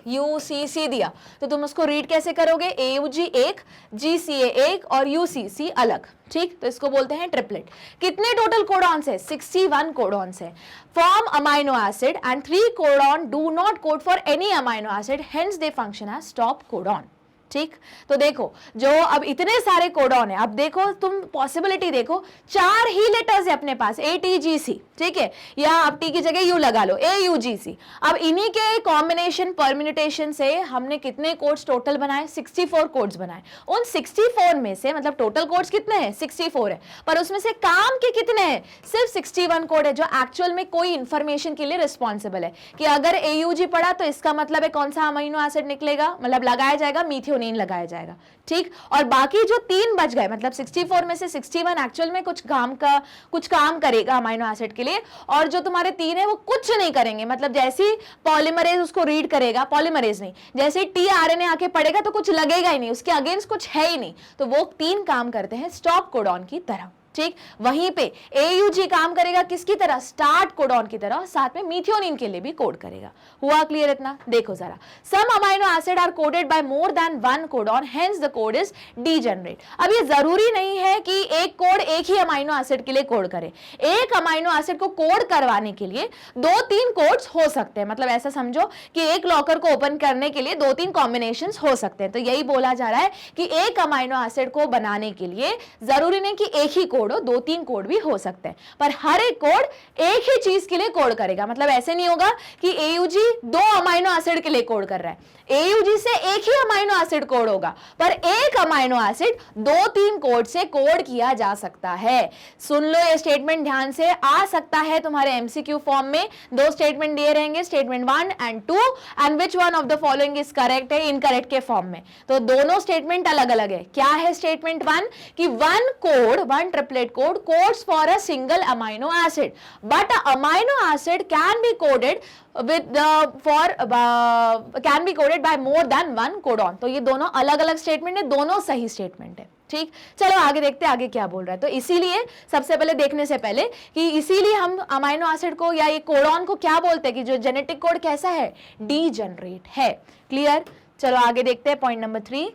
[SPEAKER 1] AUGGCA दिया तो तुम उसको रीड कैसे करोगे, AUG एक, GCA एक और UCC अलग, ठीक। तो इसको बोलते हैं ट्रिपलेट। कितने टोटल कोडॉन्स है, 61 कोडॉन्स है। Form amino acid and 3 codon do not code for any amino acid, hence they function as stop codon, ठीक। तो देखो जो अब इतने सारे कोडॉन है, अब देखो तुम पॉसिबिलिटी देखो, 4 ही लेटर्स है अपने पास, ATGC, ठीक है, या अब T की जगह U लगा लो, AUGC। अब इन्हीं के कॉम्बिनेशन परम्यूटेशन से हमने कितने कोड्स टोटल बनाए, 64 कोड्स बनाए। उन 64 में से मतलब टोटल कोड्स कितने हैं, 64 है, पर उसमें से काम के कितने हैं, सिर्फ 61 कोड है जो एक्चुअल में कोई इंफॉर्मेशन के लिए रिस्पॉन्सिबल है। कि अगर AUG पढ़ा तो इसका मतलब है कौन सा अमीनो एसिड निकलेगा, मतलब लगाया जाएगा मीथियोनिन लगाया जाएगा, ठीक। और बाकी जो 3 बच गए, मतलब 64 में से 61 एक्चुअल में कुछ काम करेगा अमीनो एसिड के लिए, और जो तुम्हारे 3 है वो कुछ नहीं करेंगे। मतलब जैसे ही पॉलीमरेज उसको रीड करेगा, पॉलीमरेज नहीं, जैसे tRNA आके पढ़ेगा तो कुछ लगेगा ही नहीं, उसके अगेंस्ट कुछ है ही नहीं। तो वो 3 काम करते हैं स्टॉप कोडॉन की तरह, ठीक। वहीं पे AUG काम करेगा किसकी तरह, स्टार्ट कोडॉन की तरह, साथ में मीथियोनिन के लिए भी कोड करेगा। हुआ क्लियर इतना? देखो जरा, some amino acid are coded by more than 1 codon, hence the code is degenerate. अब ये जरूरी नहीं है कि एक कोड एक ही अमाइनो एसिड के लिए कोड करे। एक अमाइनो एसिड को कोड करवाने के लिए 2-3 कोड्स हो सकते हैं। मतलब ऐसा समझो कि एक लॉकर को ओपन करने के लिए 2-3 कॉम्बिनेशंस हो सकते हैं। तो यही बोला जा रहा है कि एक अमाइनो एसिड को बनाने के लिए जरूरी नहीं कि एक ही 2-3 कोड भी हो सकते हैं, पर हर एक कोड एक ही चीज के लिए कोड करेगा। मतलब ऐसे नहीं होगा कि AUG 2 अमाइनो एसिड के लिए कोड कर रहा है, AUG से एक ही अमाइनो एसिड कोड होगा, पर एक अमाइनो एसिड 2-3 कोड से कोड किया जा सकता है। सुन लो ये स्टेटमेंट ध्यान से, आ सकता है तुम्हारे MCQ फॉर्म में। 2 स्टेटमेंट दिए रहेंगे, statement 1 and 2, and which one of the following is correct है, इनकरेक्ट के फॉर्म में। तो दोनों स्टेटमेंट अलग अलग है। क्या है स्टेटमेंट 1 कि 1 triplet code codes for a single amino acid, but a amino acid can be coded by more than 1 codon। तो ये दोनों अलग अलग स्टेटमेंट है, दोनों सही स्टेटमेंट है, ठीक। चलो आगे देखते हैं आगे क्या बोल रहा है। तो इसीलिए सबसे पहले देखने से पहले कि इसीलिए हम अमाइनो एसिड को या ये कोडॉन को क्या बोलते हैं कि जो जेनेटिक कोड कैसा है, डीजेनरेट है। क्लियर? चलो आगे देखते हैं पॉइंट नंबर 3।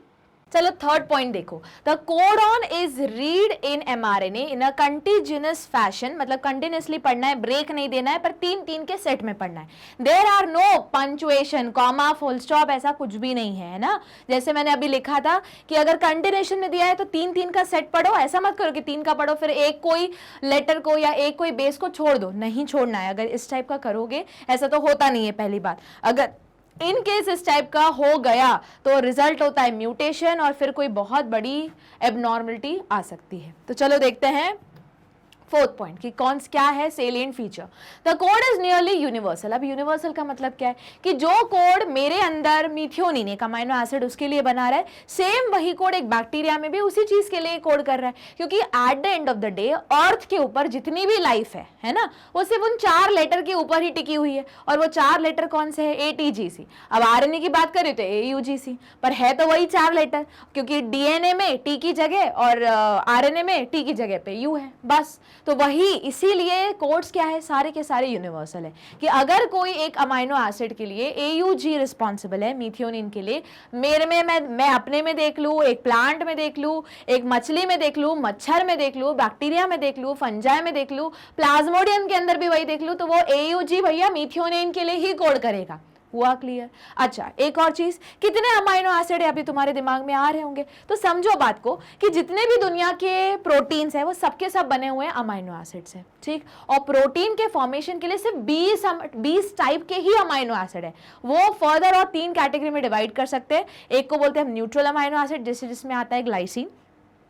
[SPEAKER 1] चलो थर्ड पॉइंट देखो, the codon is read in mRNA in a continuous fashion, मतलब कंटिन्यूअसली पढ़ना है, ब्रेक नहीं देना है, पर 3-3 के सेट में पढ़ना है। There are no punctuation, comma, full stop, ऐसा कुछ भी नहीं है ना। जैसे मैंने अभी लिखा था कि अगर कंटिन्यूएशन में दिया है तो 3-3 का सेट पढ़ो, ऐसा मत करो कि 3 का पढ़ो फिर एक कोई लेटर को या एक कोई बेस को छोड़ दो, नहीं छोड़ना है। अगर इस टाइप का करोगे, ऐसा तो होता नहीं है पहली बात, अगर इन केस इस टाइप का हो गया तो रिजल्ट होता है म्यूटेशन और फिर कोई बहुत बड़ी एबनॉर्मलिटी आ सकती है। तो चलो देखते हैं फोर्थ पॉइंट कि कौन क्या है salient feature. The code is nearly universal. अब यूनिवर्सल का मतलब क्या है कि जो कोड मेरे अंदर मीथियोनिन एक अमाइनो एसिड उसके लिए बना रहा है, सेम वही कोड एक बैक्टीरिया में भी उसी चीज के लिए कोड कर रहा है, क्योंकि at the end of the day earth के ऊपर जितनी भी लाइफ है ना, वो सिर्फ उन 4 लेटर के ऊपर ही टिकी हुई है, और वो 4 लेटर कौन से है, ATGC। अब RNA की बात करें तो AUGC, पर है तो वही 4 लेटर, क्योंकि DNA में T की जगह और RNA में T की जगह पे U है, बस। तो वही, इसीलिए कोड्स क्या है, सारे के सारे यूनिवर्सल है, कि अगर कोई एक अमाइनो एसिड के लिए AUG रिस्पॉन्सिबल है मीथियोनिन के लिए, मेरे में मैं अपने में देख लूँ, एक प्लांट में देख लूँ, एक मछली में देख लूँ, मच्छर में देख लूँ, बैक्टीरिया में देख लूँ, फंजाई में देख लूँ, प्लाज्मोडियम के अंदर भी वही देख लूँ, तो वो AUG भैया मीथियोनिन के लिए ही कोड करेगा। हुआ क्लियर? अच्छा, एक और चीज, कितने अमाइनो एसिड है अभी तुम्हारे दिमाग में आ रहे होंगे, तो समझो बात को कि जितने भी दुनिया के प्रोटीन्स हैं वो सबके सब बने हुए हैं अमाइनो एसिड से, ठीक। और प्रोटीन के फॉर्मेशन के लिए सिर्फ 20 टाइप के ही अमाइनो एसिड है। वो फर्दर और 3 कैटेगरी में डिवाइड कर सकते हैं। एक को बोलते हैं न्यूट्रल अमाइनो एसिड, जिसमें आता है ग्लाइसिन।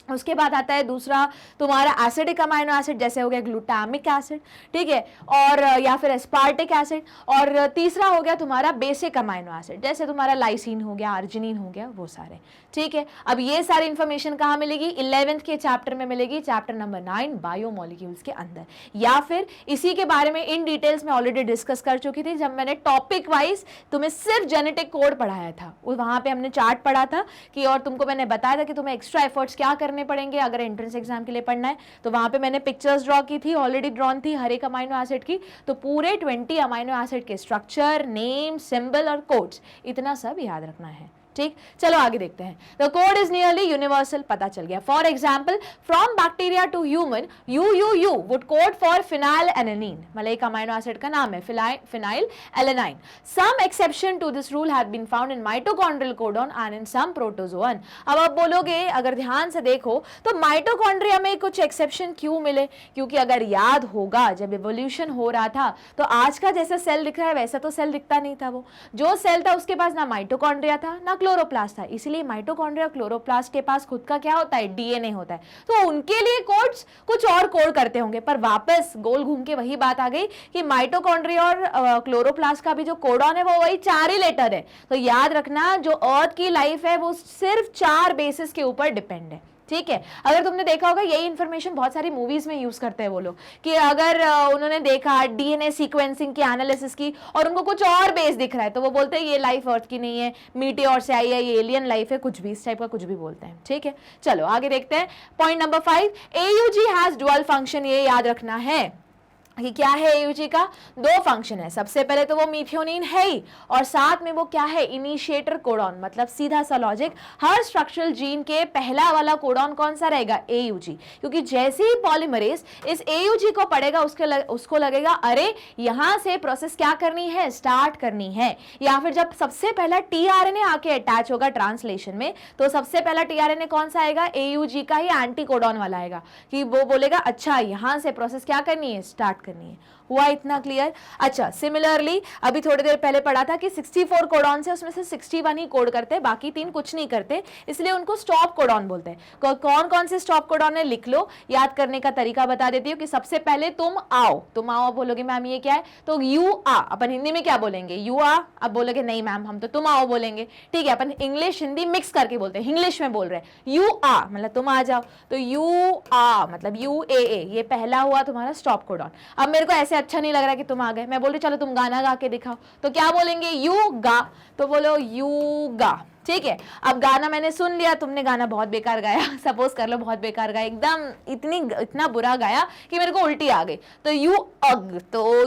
[SPEAKER 1] उसके बाद आता है दूसरा तुम्हारा एसिडिक अमाइनो एसिड, जैसे हो गया ग्लूटामिक एसिड, ठीक है, और या फिर एस्पार्टिक एसिड। और तीसरा हो गया तुम्हारा बेसिक अमाइनो एसिड, जैसे तुम्हारा लाइसिन हो गया, अर्जिनिन हो गया, वो सारे, ठीक है। अब ये सारी इंफॉर्मेशन कहाँ मिलेगी, 11th के चैप्टर में मिलेगी, चैप्टर नंबर 9 बायोमोलिक्यूल्स के अंदर, या फिर इसी के बारे में इन डिटेल्स में ऑलरेडी डिस्कस कर चुकी थी जब मैंने टॉपिक वाइज तुम्हें सिर्फ जेनेटिक कोड पढ़ाया था। वहां पे हमने चार्ट पढ़ा था कि, और तुमको मैंने बताया था कि तुम्हें एक्स्ट्रा एफर्ट्स क्या करने पड़ेंगे अगर एंट्रेंस एग्जाम के लिए पढ़ना है। तो वहां पे मैंने पिक्चर्स ड्रॉ की थी, ऑलरेडी ड्रॉन थी हर एक अमाइनो एसिड की, तो पूरे 20 अमाइनो एसिड के स्ट्रक्चर, नेम, सिंबल और कोड्स, इतना सब याद रखना है, ठीक। चलो आगे देखते हैं। The code is nearly universal, पता चल गया। For example, from bacteria to human, you would code for phenyl alanine, मतलब एक अमाइनो एसिड का नाम है phenyl alanine. Some exception to this rule have been found in mitochondrial codon and in some protozoan. अब आप बोलोगे, अगर ध्यान से देखो तो माइटोकॉन्ड्रिया में कुछ एक्सेप्शन क्यों मिले, क्योंकि अगर याद होगा जब एवोल्यूशन हो रहा था तो आज का जैसा सेल दिख रहा है वैसा तो सेल दिखता नहीं था। वो जो सेल था उसके पास ना माइटोकॉन्ड्रिया था ना क्लोरोप्लास्ट था, इसलिए माइटोकॉन्ड्रिया और क्लोरोप्लास्ट के पास खुद का क्या होता है, DNA होता है। तो उनके लिए कोड्स कुछ और कोड करते होंगे, पर वापस गोल घूम के वही बात आ गई कि माइटोकॉन्ड्रिया और क्लोरोप्लास्ट का भी जो कोडॉन है वो वही 4 ही लेटर है। तो याद रखना, जो अर्थ की लाइफ है वो सिर्फ 4 बेसिस के ऊपर डिपेंड है, ठीक है। अगर तुमने देखा होगा, यही इंफॉर्मेशन बहुत सारी मूवीज में यूज करते हैं वो लोग, कि अगर उन्होंने देखा DNA सीक्वेंसिंग की, एनालिसिस की, और उनको कुछ और बेस दिख रहा है तो वो बोलते हैं ये लाइफ अर्थ की नहीं है, मीटियोर से आई है, ये एलियन लाइफ है, कुछ भी इस टाइप का कुछ भी बोलते हैं, ठीक है। चलो आगे देखते हैं। Point number 5, AUG has dual function. ये याद रखना है कि क्या है AUG का, 2 फंक्शन है। सबसे पहले तो वो मीथियोनिन है ही, और साथ में वो क्या है, इनिशिएटर कोडॉन, मतलब सीधा सा लॉजिक, हर स्ट्रक्चरल जीन के पहला वाला कोडॉन कौन सा रहेगा, AUG। क्योंकि जैसे ही पॉलीमरेज इस AUG को पढ़ेगा उसको लगेगा अरे यहां से प्रोसेस क्या करनी है, स्टार्ट करनी है। या फिर जब सबसे पहला tRNA आके अटैच होगा ट्रांसलेशन में, तो सबसे पहला tRNA कौन सा आएगा, AUG का ही एंटी कोडॉन वाला आएगा, कि वो बोलेगा अच्छा यहां से प्रोसेस क्या करनी है, स्टार्ट करनी है। हुआ इतना क्लियर? अच्छा, सिमिलरली अभी थोड़ी देर पहले पढ़ा था कि 64 कोडॉन से उसमें से 61 ही कोड करते हैं, बाकी 3 कुछ नहीं करते, इसलिए उनको स्टॉप कोडॉन बोलते हैं। कौन कौन से स्टॉप कोडॉन है लिख लो, याद करने का तरीका बता देती हूँ कि सबसे पहले तुम आओ बोलोगे मैम ये क्या है, तो यू आ, अपन हिंदी में क्या बोलेंगे, यू आ। अब बोलोगे नहीं मैम हम तो तुम आओ बोलेंगे, ठीक है, अपन इंग्लिश हिंदी मिक्स करके बोलते हैं, इंग्लिश में बोल रहे हैं यू आ मतलब तुम आ जाओ, तो यू आ मतलब UAA, ये पहला हुआ तुम्हारा स्टॉप कोडॉन। अब मेरे को ऐसे अच्छा नहीं लग रहा कि तुम आ गए, मैं बोल रही चलो तुम गाना गा के दिखाओ, तो क्या बोलेंगे, यू गा, तो बोलो यू गा, ठीक है। अब गाना मैंने सुन लिया, तुमने गाना बहुत बेकार गाया, सपोज कर लो बहुत बेकार गाया, एकदम इतना बुरा गाया कि मेरे को उल्टी आ गई, तो यू अग, तो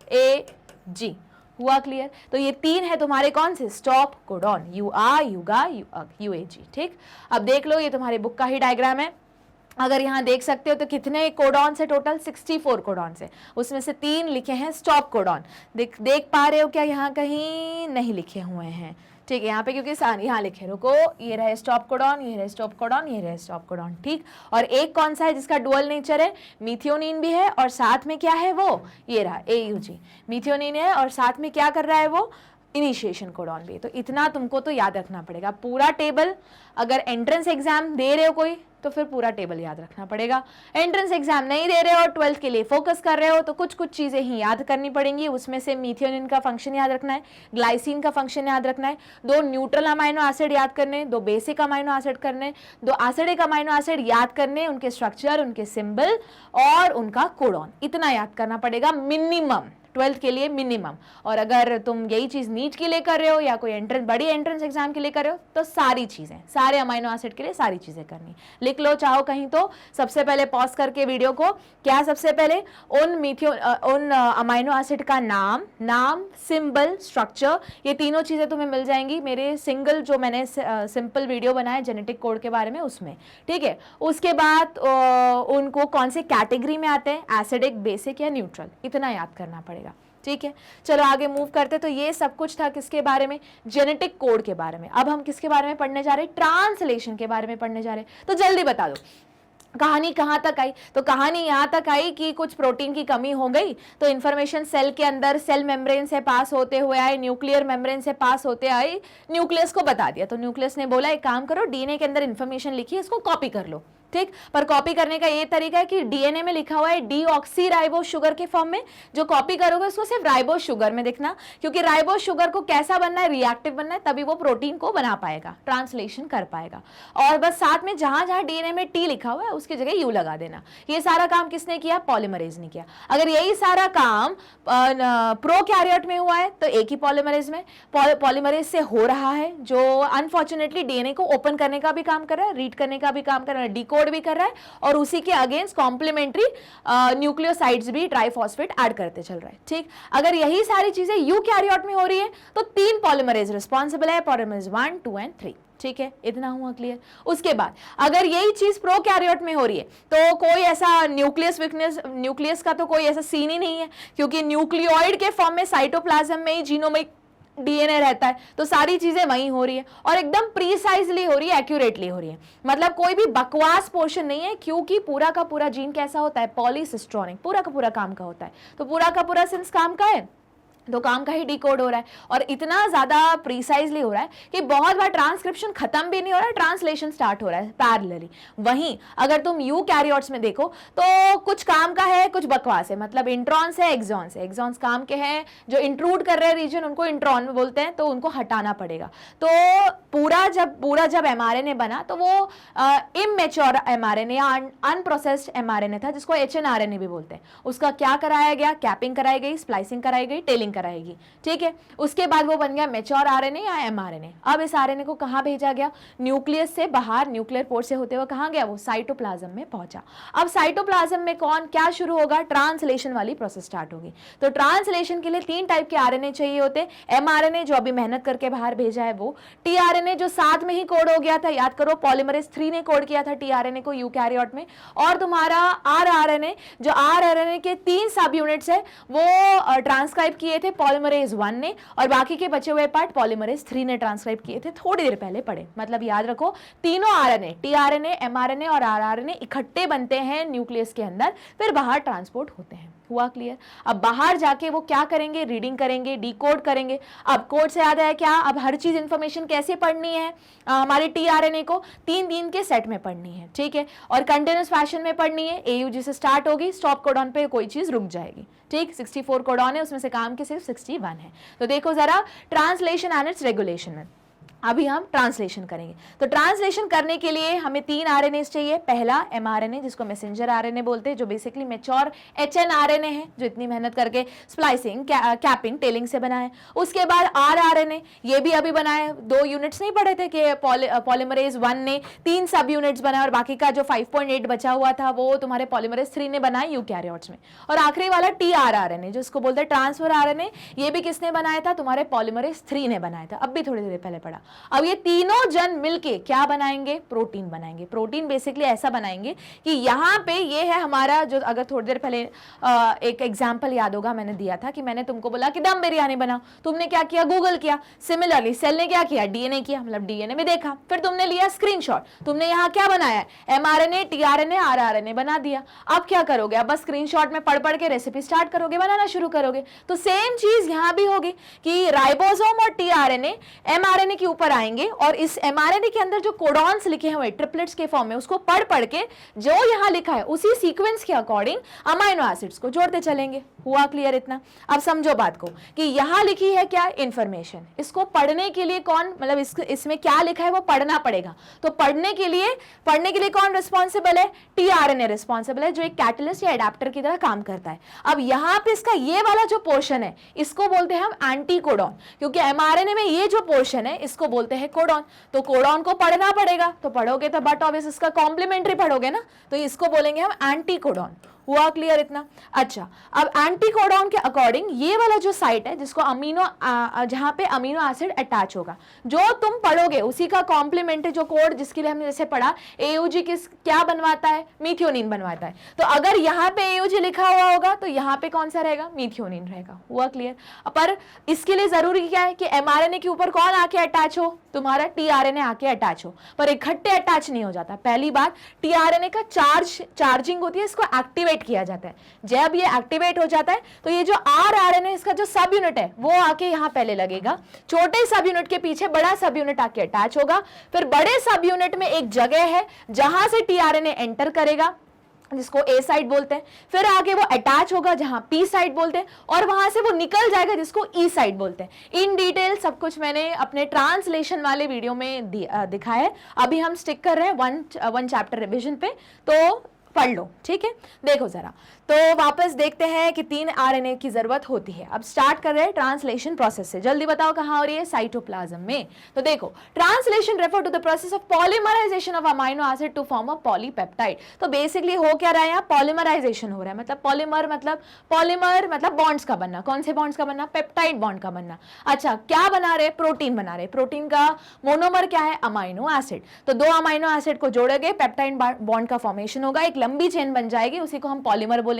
[SPEAKER 1] UAG हुआ क्लियर? तो ये 3 है तुम्हारे कौन से स्टॉप कोडॉन, UR, युगा, UAG। ठीक, अब देख लो ये तुम्हारे बुक का ही डायग्राम है। अगर यहाँ देख सकते हो तो कितने कोडॉन से, टोटल 64 कोडॉन से, उसमें से 3 लिखे हैं स्टॉप कोडॉन। देख पा रहे हो क्या? यहाँ कहीं नहीं लिखे हुए हैं, ठीक है, यहाँ पे क्योंकि यहाँ लिखे, रुको, ये रहे स्टॉप कोडॉन, ये रहे स्टॉप कोडॉन, ये रहे स्टॉप कोडॉन। ठीक, और एक कौन सा है जिसका डुअल नेचर है? मिथियोनिन भी है और साथ में क्या है वो, ये रहा AUG, मिथियोनिन है और साथ में क्या कर रहा है वो, इनिशिएशन कोडॉन भी। तो इतना तुमको तो याद रखना पड़ेगा, पूरा टेबल। अगर एंट्रेंस एग्जाम दे रहे हो कोई तो फिर पूरा टेबल याद रखना पड़ेगा। एंट्रेंस एग्जाम नहीं दे रहे हो, 12th के लिए फोकस कर रहे हो, तो कुछ कुछ चीजें ही याद करनी पड़ेंगी। उसमें से मिथियोनिन का फंक्शन याद रखना है, ग्लाइसिन का फंक्शन याद रखना है, 2 न्यूट्रल अमाइनो एसिड याद करने, 2 बेसिक अमाइनो एसिड करने, 2 एसिडिक अमाइनो एसिड याद करने, उनके स्ट्रक्चर, उनके सिंबल और उनका कोडॉन, इतना याद करना पड़ेगा मिनिमम, 12th के लिए मिनिमम। और अगर तुम यही चीज नीट के लिए कर रहे हो या कोई बड़ी एंट्रेंस एग्जाम के लिए कर रहे हो तो सारी चीजें, सारे अमाइनो एसिड के लिए सारी चीजें करनी। लिख लो चाहो कहीं तो, सबसे पहले पॉज करके वीडियो को, क्या सबसे पहले उन अमाइनो एसिड का नाम, सिंबल, स्ट्रक्चर, ये तीनों चीजें तुम्हें मिल जाएंगी मेरे सिंगल जो मैंने सिंपल वीडियो बनाया जेनेटिक कोड के बारे में उसमें। ठीक है, उसके बाद उनको कौन से कैटेगरी में आते हैं, एसिडिक, बेसिक या न्यूट्रल, इतना याद करना पड़ेगा। ठीक है, चलो आगे मूव करते। तो ये सब कुछ था किसके बारे में, जेनेटिक कोड के बारे में। अब हम किसके बारे में पढ़ने जा रहे हैं, ट्रांसलेशन के बारे में पढ़ने जा रहे हैं। तो जल्दी बता दो कहानी कहाँ तक आई। तो कहानी यहाँ तक आई कि कुछ प्रोटीन की कमी हो गई, तो इन्फॉर्मेशन सेल के अंदर सेल मेम्ब्रेन से पास होते हुए आई, न्यूक्लियर मेम्ब्रेन से पास होते आई, न्यूक्लियस को बता दिया। तो न्यूक्लियस ने बोला एक काम करो, डीएनए के अंदर इन्फॉर्मेशन लिखी है, इसको कॉपी कर लो। ठीक, पर कॉपी करने का ये तरीका है कि डीएनए में लिखा हुआ है डीऑक्सी राइबोस शुगर के फॉर्म में, जो कॉपी करोगे उसको सिर्फ राइबोस शुगर में दिखना, क्योंकि राइबोस शुगर को कैसा बनना है, रिएक्टिव बनना है, तभी वो प्रोटीन को बना पाएगा, ट्रांसलेशन कर पाएगा। और बस साथ में जहां जहां डीएनए में टी लिखा हुआ है उसकी जगह यू लगा देना। ये सारा काम किसने किया, पॉलीमरेज ने किया। अगर यही सारा काम प्रोकैरियोट में हुआ है तो एक ही पॉलीमरेज में, पॉलीमरेज से हो रहा है, जो अनफॉर्चुनेटली डीएनए को ओपन करने का भी काम कर रहा है, रीड करने का भी काम कर रहा है, डिकोड भी कर रहा है, और उसी के अगेंस्ट कॉम्प्लीमेंट्री न्यूक्लियोसाइड्स भी ट्राइफॉस्फेट ऐड करते चल रहा है। ठीक, अगर यही सारी चीजें यूकैरियोट में हो रही है तो 3 पॉलीमरेज रिस्पॉन्सिबल है, पॉलीमरेज 1, 2 एंड 3। ठीक है, इतना हुआ क्लियर। उसके बाद अगर यही चीज प्रोकैरियोट में हो रही है तो कोई ऐसा न्यूक्लियस का तो कोई ऐसा सीन ही नहीं है, क्योंकि न्यूक्लियोइड के फॉर्म में साइटोप्लाज्म में ही जीनोमिक डीएनए रहता है, तो सारी चीजें वहीं हो रही है और एकदम प्रीसाइजली हो रही है, एक्यूरेटली हो रही है। मतलब कोई भी बकवास पोर्शन नहीं है, क्योंकि पूरा का पूरा जीन कैसा होता है, पॉलीसिस्ट्रोनिक, पूरा का पूरा काम का होता है। तो पूरा का पूरा सिंस काम का है तो काम का ही डिकोड हो रहा है, और इतना ज्यादा प्रीसाइजली हो रहा है कि बहुत बार ट्रांसक्रिप्शन खत्म भी नहीं हो रहा है, ट्रांसलेशन स्टार्ट हो रहा है पैरेलली। वहीं अगर तुम यूकैरियोट्स में देखो तो कुछ काम का है, कुछ बकवास है। मतलब इंट्रॉन्स है, एक्सॉन्स है। एक्सॉन्स काम के हैं, जो इंट्रूड कर रहे हैं रीजन उनको इंट्रॉन बोलते हैं, तो उनको हटाना पड़ेगा। तो पूरा जब एमआरएनए बना तो वो इमैच्योर एमआरएनए या अनप्रोसेस्ड एमआरएनए था, जिसको एचएनआरएनए भी बोलते हैं। उसका क्या कराया गया, कैपिंग कराई गई, स्प्लाइसिंग कराई गई, टेलिंग कराएगी। ठीक है, उसके बाद वो बन गया मैच्योर आरएनए या एमआरएनए। अब इस आरएनए को कहां भेजा गया, न्यूक्लियस से बाहर, न्यूक्लियर पोर्ट से होते हुए कहां गया, वो साइटोप्लाज्म में पहुंचा। अब साइटोप्लाज्म में क्या शुरू होगा, ट्रांसलेशन वाली प्रोसेस स्टार्ट होगी। तो ट्रांसलेशन के लिए 3 टाइप के आरएनए चाहिए होते, एमआरएनए जो अभी मेहनत करके बाहर भेजा है वो, टीआरएनए जो साथ में ही कोड हो गया था, याद करो पॉलीमरेज 3 ने कोड किया था टीआरएनए को यूकैरियोट में, और तुम्हारा आरआरएनए जो आरआरएनए के 3 सब यूनिट्स है वो ट्रांसक्राइब किए थे पॉलीमरेज 1 ने, और बाकी के बचे हुए पार्ट पॉलीमरेज 3 ने ट्रांसक्राइब किए थे, थोड़ी देर पहले पढ़े। मतलब याद रखो, तीनों आरएनए, टीआरएनए, एमआरएनए और आरआरएनए इकट्ठे बनते हैं न्यूक्लियस के अंदर, फिर बाहर ट्रांसपोर्ट होते हैं। हुआ क्लियर। अब बाहर जाके वो क्या करेंगे, रीडिंग करेंगे, डिकोड करेंगे। अब कोड से याद आया क्या, अब हर चीज इंफॉर्मेशन कैसे पढ़नी है, हमारे टीआरएनए को 3 के सेट में पढ़नी है। ठीक है, और कंटिन्यूस फैशन में पढ़नी है। एयूजी से स्टार्ट होगी, स्टॉप कोडॉन पे कोई चीज रुक जाएगी। ठीक, 64 कोडॉन है, उसमें से काम के सिर्फ 61 है। तो देखो जरा ट्रांसलेशन एंड इट्स रेगुलेशन में अभी हम ट्रांसलेशन करेंगे। तो ट्रांसलेशन करने के लिए हमें 3 आरएनएस चाहिए। पहला mRNA जिसको मैसेंजर आरएनए बोलते हैं, जो बेसिकली मैच्योर HNRNA है, जो इतनी मेहनत करके स्प्लाइसिंग, कैपिंग, टेलिंग से बना है। उसके बाद rRNA, ये भी अभी बना है। 2 यूनिट्स नहीं पढ़े थे कि पॉलीमरेज 1 ने 3 सब यूनिट्स बनाए और बाकी का जो 5.8 बचा हुआ था वो तुम्हारे पॉलीमरेज 3 ने बनाए यूकैरियोट्स में। और आखिरी वाला tRNA जिसको बोलते हैं ट्रांसफर आरएनए, ये भी किसने बनाया था? तुम्हारे पॉलीमरेज 3 ने बनाया था। अब भी थोड़ी देर पहले पढ़ा। अब ये तीनों जन मिलके क्या बनाएंगे? प्रोटीन बनाएंगे। प्रोटीन बेसिकली ऐसा बनाएंगे कि यहाँ पे ये है हमारा, जो अगर थोड़ी देर पहले एक एग्जांपल याद होगा मैंने दिया था कि मैंने तुमको बोला कि दम बिरयानी बनाओ, तुमने क्या किया? गूगल किया। सिमिलरली सेल ने क्या किया? डीएनए किया, मतलब डीएनए में देखा, फिर तुमने लिया स्क्रीनशॉट, तुमने यहाँ क्या बनाया? mRNA, tRNA, rRNA बना दिया। अब क्या करोगे? अब बस स्क्रीनशॉट में पढ़ पढ़ के रेसिपी स्टार्ट करोगे, बनाना शुरू करोगे। तो सेम चीज यहाँ भी होगी कि राइबोसोम और tRNA mRNA के ऊपर आएंगे और इस mRNA के अंदर जो कोडॉन्स लिखे हुए ट्रिपलेट्स के फॉर्म में, उसको पढ़ पढ़ के जो यहाँ लिखा है उसी सीक्वेंस के अकॉर्डिंग अमाइनो एसिड्स को जोड़ते चलेंगे। हुआ क्लियर इतना? अब समझो बात को कि यहाँ लिखी है क्या? इंफॉर्मेशन। इसको पढ़ने के लिए कौन, मतलब इसमें क्या लिखा है वो पढ़ना पड़ेगा। तो पढ़ने के लिए कौन रिस्पॉन्सिबल है? tRNA रिस्पॉन्सिबल है, जो एक कैटलिस्ट या एडाप्टर की तरह काम करता है। अब यहाँ पे इसका ये वाला जो पोर्शन है इसको बोलते हैं हम एंटी कोडॉन, क्योंकि mRNA में ये जो पोर्शन है इसको बोलते हैं कोडॉन। तो कोडॉन को पढ़ना पड़ेगा, तो पढ़ोगे तो बट ऑब्वियस इसका कॉम्प्लीमेंट्री पढ़ोगे ना, तो इसको बोलेंगे हम एंटी कोडॉन। हुआ क्लियर इतना? अच्छा, अब एंटी कोडॉन के अकॉर्डिंग ये वाला जो साइट है जिसको जहां पे अमीनो एसिड अटैच होगा, जो तुम पढ़ोगे उसी का कॉम्प्लीमेंट जो कोड जिसके लिए हमने जैसे पढ़ा, AUG क्या बनवाता है? मीथियोनिन बनवाता है। तो अगर यहाँ पे AUG लिखा हुआ होगा तो यहाँ पे कौन सा रहेगा? मीथियोनिन रहेगा। हुआ क्लियर? पर इसके लिए जरूरी क्या है कि mRNA के ऊपर कौन आके अटैच हो? तुम्हारा tRNA आके अटैच हो, पर इकट्ठे अटैच नहीं हो जाता। पहली बात, tRNA का चार्जिंग होती है, इसको एक्टिवेट किया जाता है। जब ये एक्टिवेट हो जाता है तो ये जो rRNA इसका जो सब यूनिट है वो आके यहाँ पहले लगेगा, छोटे सब यूनिट के पीछे बड़ा सब यूनिट आके अटैच होगा, फिर बड़े सब यूनिट में एक जगह है जहां से tRNA एंटर करेगा जिसको A साइड बोलते हैं, फिर आगे वो अटैच होगा जहां P साइड बोलते हैं, और वहां से वो निकल जाएगा जिसको E साइड बोलते हैं। इन डिटेल सब कुछ मैंने अपने ट्रांसलेशन वाले वीडियो में दिखाया है। अभी हम स्टिक कर रहे हैं वन चैप्टर रिविजन पे, तो पढ़ लो, ठीक है? देखो जरा, तो वापस देखते हैं कि 3 आरएनए की जरूरत होती है। अब स्टार्ट कर रहे हैं ट्रांसलेशन प्रोसेस से। जल्दी बताओ कहां हो रही है? साइटोप्लाज्म में। तो देखो, translation refer to the process of polymerization of amino acid to form a polypeptide. तो बेसिकली हो क्या रहा है यहाँ? पॉलीमराइजेशन हो रहा है। मतलब पॉलीमर मतलब बॉन्ड्स का बनना। कौन से बॉन्ड्स का बनना? पेप्टाइड बॉन्ड का बनना। अच्छा, क्या बना रहे? प्रोटीन बना रहे। प्रोटीन का मोनोमर क्या है? Amino acid. तो 2 अमाइनो एसिड को जोड़ोगे, पेप्टाइड बॉन्ड का फॉर्मेशन होगा, एक लंबी चेन बन जाएगी, उसी को हम पॉलीमर बोलेंगे।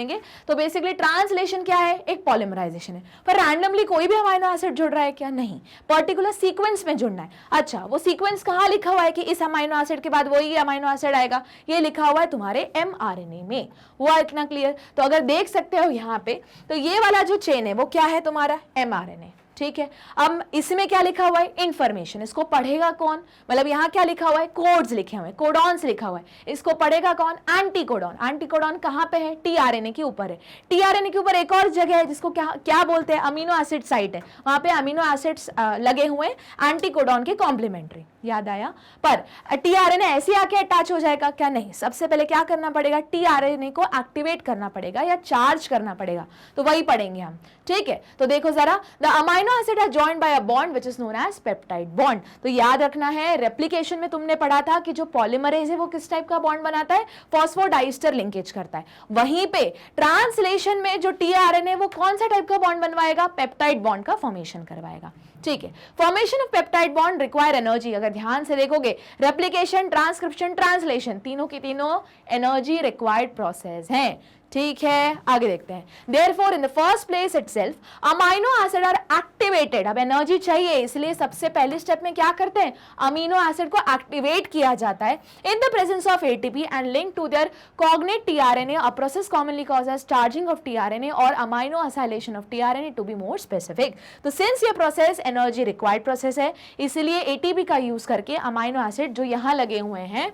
[SPEAKER 1] तो बेसिकली ट्रांसलेशन क्या है? एक पॉलीमराइजेशन है। पर रैंडमली कोई भी अमाइनो एसिड जुड़ रहा है क्या? नहीं, पर्टिकुलर सीक्वेंस में जुड़ना है। अच्छा, वो सीक्वेंस कहां लिखा हुआ है कि इस अमाइनो एसिड के बाद वही अमाइनो एसिड आएगा? ये लिखा हुआ है तुम्हारे mRNA में। हुआ इतना क्लियर? तो अगर देख सकते हो यहाँ पे, तो ये वाला जो चेन है वो क्या है? तुम्हारा mRNA। ठीक है, अब इसमें क्या लिखा हुआ है? इंफॉर्मेशन। इसको पढ़ेगा कौन? मतलब यहाँ क्या लिखा हुआ है? कोड्स लिखे हुए हैं, कोडॉन्स लिखा हुआ है। इसको पढ़ेगा कौन? Anti codon. एंटी कोडॉन कहाँ पे है? tRNA के ऊपर है। tRNA के ऊपर एक और जगह है जिसको क्या बोलते हैं? अमीनो एसिड साइट है, वहां पे अमीनो एसिड्स लगे हुए एंटी कोडॉन के कॉम्प्लीमेंट्री। याद आया? पर tRNA ऐसे आके अटैच हो जाएगा क्या? नहीं, सबसे पहले क्या करना पड़ेगा? tRNA को एक्टिवेट करना पड़ेगा या चार्ज करना पड़ेगा, तो वही पढ़ेंगे हम। ठीक है, तो देखो जरा, the amino acid are joined by a bond which is known as peptide bond. तो याद रखना है, रेप्लिकेशन में तुमने पढ़ा था कि जो पॉलीमरेज है वो किस टाइप का बॉन्ड बनाता है? फॉस्फोडाइस्टर लिंकेज करता है। वहीं पे ट्रांसलेशन में जो tRNA वो कौन सा टाइप का बॉन्ड बनवाएगा? पेप्टाइड बॉन्ड का फॉर्मेशन करवाएगा। ठीक है, formation of peptide bond require energy. अगर ध्यान से देखोगे, रेप्लिकेशन, ट्रांसक्रिप्शन, ट्रांसलेशन, तीनों की तीनों एनर्जी रिक्वायर्ड प्रोसेस हैं। ठीक है, आगे देखते हैं। Therefore, in the first place itself, amino acid are activated. अब एनर्जी चाहिए, इसलिए सबसे पहले स्टेप में क्या करते हैं? अमीनो एसिड को एक्टिवेट किया जाता है in the presence of ATP and link to their cognate tRNA, a process commonly caused as charging of tRNA or amino acylation of tRNA to be more specific। तो since ये process energy required process है, इसलिए ATP का use करके amino acid जो यहाँ लगे हुए हैं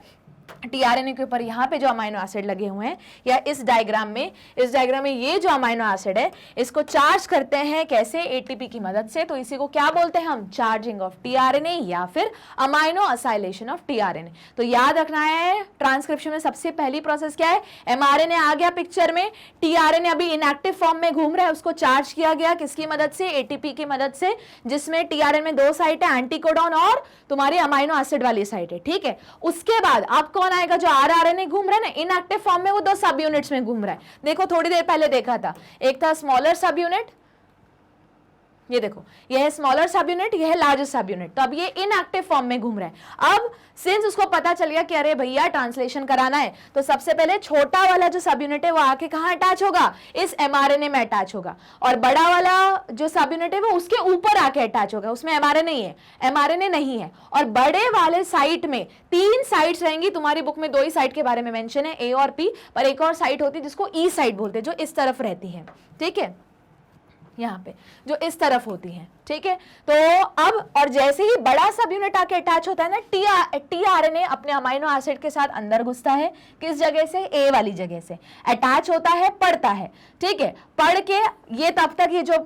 [SPEAKER 1] टीआरएनए के ऊपर यहाँ पे जो अमाइनो एसिड लगे हुए हैं, या इस डायग्राम में ये जो अमाइनो एसिड है इसको चार्ज करते हैं कैसे, एटीपी की मदद से। तो इसी को क्या बोलते हैं हम, चार्जिंग ऑफ टीआरएनए या फिर अमाइनो असाइलेशन ऑफ टीआरएनए। तो याद रखना है ट्रांसक्रिप्शन में सबसे पहली प्रोसेस क्या है, एमआरएनए आ गया पिक्चर में, टीआरएनए अभी इनएक्टिव फॉर्म में घूम रहा है, उसको चार्ज किया गया किसकी मदद से, एटीपी की मदद से, जिसमें टीआरएनए में 2 साइट है, एंटीकोडॉन और तुम्हारी अमाइनो एसिड वाली साइट है, ठीक है। उसके बाद अब कौन आएगा, जो आरआरएनए घूम रहा है ना इनएक्टिव फॉर्म में, वो 2 सब यूनिट्स में घूम रहा है। देखो थोड़ी देर पहले देखा था, एक था स्मॉलर सब यूनिट, ये देखो ये है स्मॉलर सब यूनिट, ये है लार्जर सब यूनिट। तो अब ये इनएक्टिव फॉर्म में घूम रहा है। अब सिंस उसको पता चल गया कि अरे भैया ट्रांसलेशन कराना है, तो सबसे पहले छोटा वाला जो सब यूनिट है वो आके कहां अटैच होगा, इस एमआरएनए में अटैच होगा, और बड़ा वाला जो सब यूनिट है वो उसके ऊपर आके अटैच होगा, उसमें एमआरएनए नहीं है। और बड़े वाले साइट में 3 साइट्स रहेंगी, तुम्हारी बुक में 2 ही साइट के बारे में मेंशन है, ए और पी, पर एक और साइट होती है जिसको ई साइट बोलते हैं, जो इस तरफ रहती है, ठीक है, यहाँ पे जो इस तरफ होती है, ठीक है। तो अब और जैसे ही बड़ा सब यूनिट आके अटैच होता है ना, टीआरएनए अपने अमाइनो एसिड के साथ अंदर घुसता है, किस जगह से, ए वाली जगह से अटैच होता है, पढ़ता है, ठीक है। पढ़ के ये तब तक ये जो